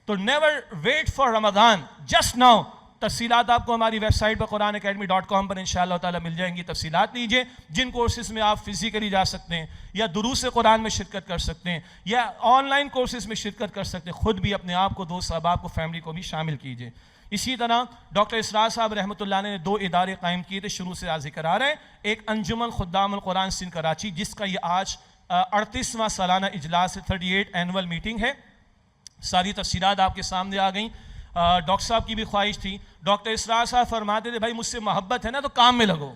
تو never wait for Ramadan, just now. تفصیلات آپ کو ہماری ویب سائٹ پر قرآنacademy.com پر انشاءاللہ تعالی مل جائیں گی۔ تفصیلات لیجئے، جن کورسز میں آپ فزیکلی جا سکتے ہیں، یا دروس قرآن میں شرکت کر سکتے ہیں، یا آن لائن کورسز میں شرکت کر سکتے ہیں، خود بھی اپنے آپ کو، دوست احباب کو، فیملی کو بھی شامل کیجئے۔ اسی طرح ڈاکٹر اسرار صاحب رحمۃ اللہ نے 2 ادارے قائم کیے تھے، شروع سے ذکر آ رہا ہے۔ ایک انجمن خدام القرآن سندھ کراچی، جس کا یہ آج 38واں سالانہ اجلاس 38 اینول میٹنگ ہے۔ ساری تفصیلات آپ کے سامنے آ گئیں۔ ڈاکٹر صاحب کی بھی خواہش تھی. ڈاکٹر اسرار صاحب فرماتے تھے بھائی مجھ سے محبت ہے نا تو کام میں لگو,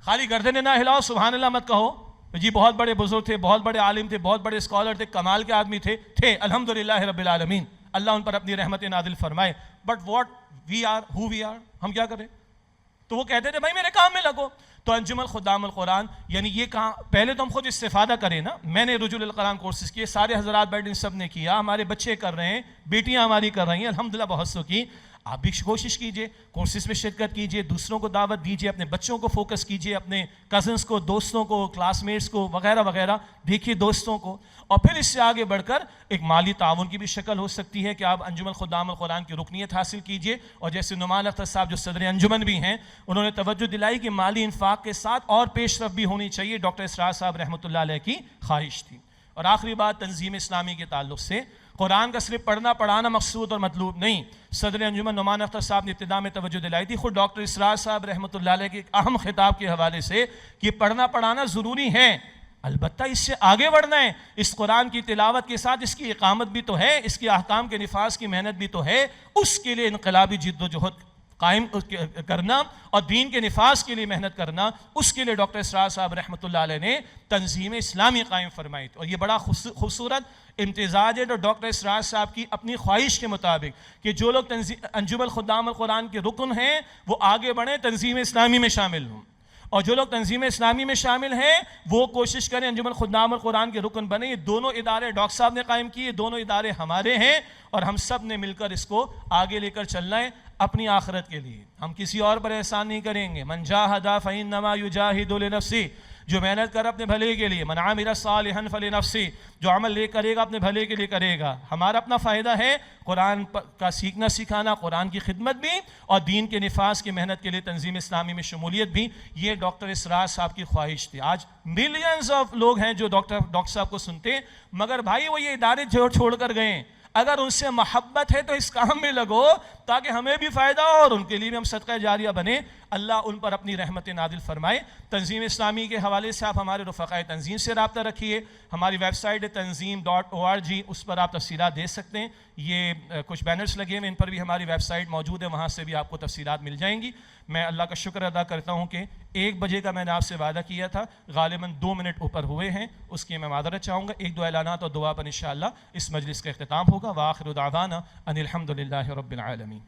خالی گردنیں نہ ہلاؤ, سبحان اللہ مت کہو. جی بہت بڑے بزرگ تھے, بہت بڑے عالم تھے, بہت بڑے اسکالر تھے, کمال کے آدمی تھے الحمدللہ رب العالمین, اللہ ان پر اپنی رحمت نازل فرمائے. But what we are, how we are, ہم کیا کریں؟ تو وہ کہتے تھے بھائی میرے کام میں لگو. تو انجمن خدام القرآن یعنی یہ کہاں, پہلے تو ہم خود استفادہ کریں نا. میں نے رجوع القرآن کورسز کیے, سارے حضرات بیٹھے سب نے کیا, ہمارے بچے کر رہے ہیں, بیٹیاں ہماری کر رہی ہیں الحمدللہ بہت سو کی. آپ بھی کوشش کیجئے, کورسز میں شرکت کیجئے, دوسروں کو دعوت دیجئے, اپنے بچوں کو فوکس کیجئے, اپنے کزنس کو, دوستوں کو, کلاس میٹس کو وغیرہ وغیرہ دیکھیے دوستوں کو. اور پھر اس سے آگے بڑھ کر ایک مالی تعاون کی بھی شکل ہو سکتی ہے کہ آپ انجمن خدام القرآن کی رکنیت حاصل کیجئے. اور جیسے نعمان اختر صاحب جو صدر انجمن بھی ہیں, انہوں نے توجہ دلائی کہ مالی انفاق کے ساتھ اور پیش رفت بھی ہونی چاہیے. ڈاکٹر اسرار صاحب رحمۃ اللہ علیہ کی خواہش تھی. اور آخری بات تنظیم اسلامی کے تعلق سے, قرآن کا صرف پڑھنا پڑھانا مقصود اور مطلوب نہیں. صدر انجمن نعمان اختر صاحب نے ابتدا میں توجہ دلائی تھی, خود ڈاکٹر اسرار صاحب رحمۃ اللہ علیہ کے ایک اہم خطاب کے حوالے سے کہ پڑھنا پڑھانا ضروری ہے, البتہ اس سے آگے بڑھنا ہے. اس قرآن کی تلاوت کے ساتھ اس کی اقامت بھی تو ہے, اس کے احکام کے نفاذ کی محنت بھی تو ہے. اس کے لیے انقلابی جد و جہد قائم کرنا اور دین کے نفاذ کے لیے محنت کرنا, اس کے لیے ڈاکٹر اسرار صاحب رحمۃ اللہ علیہ نے تنظیم اسلامی قائم فرمائی. اور یہ بڑا خوبصورت امتزاج ہے ڈاکٹر اسرار صاحب کی اپنی خواہش کے مطابق کہ جو لوگ انجمن خدام القرآن کے رکن ہیں وہ آگے بڑھیں, تنظیم اسلامی میں شامل ہوں, اور جو لوگ تنظیم اسلامی میں شامل ہیں وہ کوشش کریں انجمن خدام القرآن کے رکن بنیں. یہ دونوں ادارے ڈاکٹر صاحب نے قائم کیے, دونوں ادارے ہمارے ہیں, اور ہم سب نے مل کر اس کو آگے لے کر چلنا ہے اپنی آخرت کے لیے. ہم کسی اور پر احسان نہیں کریں گے. من جاہد فإنما یجاہد لنفسہ, جو محنت کر اپنے بھلے کے لیے. من عمل صالحا فلنفسہ, جو عمل لے کرے گا اپنے بھلے کے لیے کرے گا. ہمارا اپنا فائدہ ہے قرآن کا سیکھنا سکھانا, قرآن کی خدمت بھی, اور دین کے نفاذ کی محنت کے لیے تنظیم اسلامی میں شمولیت بھی. یہ ڈاکٹر اسرار صاحب کی خواہش تھی. آج ملینز آف لوگ ہیں جو ڈاکٹر صاحب کو سنتے ہیں, مگر بھائی وہ یہ ادارے چھوڑ کر گئے. اگر ان سے محبت ہے تو اس کام میں لگو تاکہ ہمیں بھی فائدہ ہو اور ان کے لیے بھی ہم صدقہ جاریہ بنے. اللہ ان پر اپنی رحمت نازل فرمائے. تنظیم اسلامی کے حوالے سے آپ ہمارے رفقائے تنظیم سے رابطہ رکھیے. ہماری ویب سائٹ ہے tanzeem.org, اس پر آپ تفصیلات دے سکتے ہیں. یہ کچھ بینرز لگے ہوئے, ان پر بھی ہماری ویب سائٹ موجود ہے, وہاں سے بھی آپ کو تفصیلات مل جائیں گی. میں اللہ کا شکر ادا کرتا ہوں کہ 1 بجے کا میں نے آپ سے وعدہ کیا تھا, غالباً 2 منٹ اوپر ہوئے ہیں, اس کی میں معذرت چاہوں گا. 1-2 اعلانات اور دعا پر انشاءاللہ اس مجلس کا اختتام ہوگا. وآخر دعوانا ان الحمدللہ رب العالمین.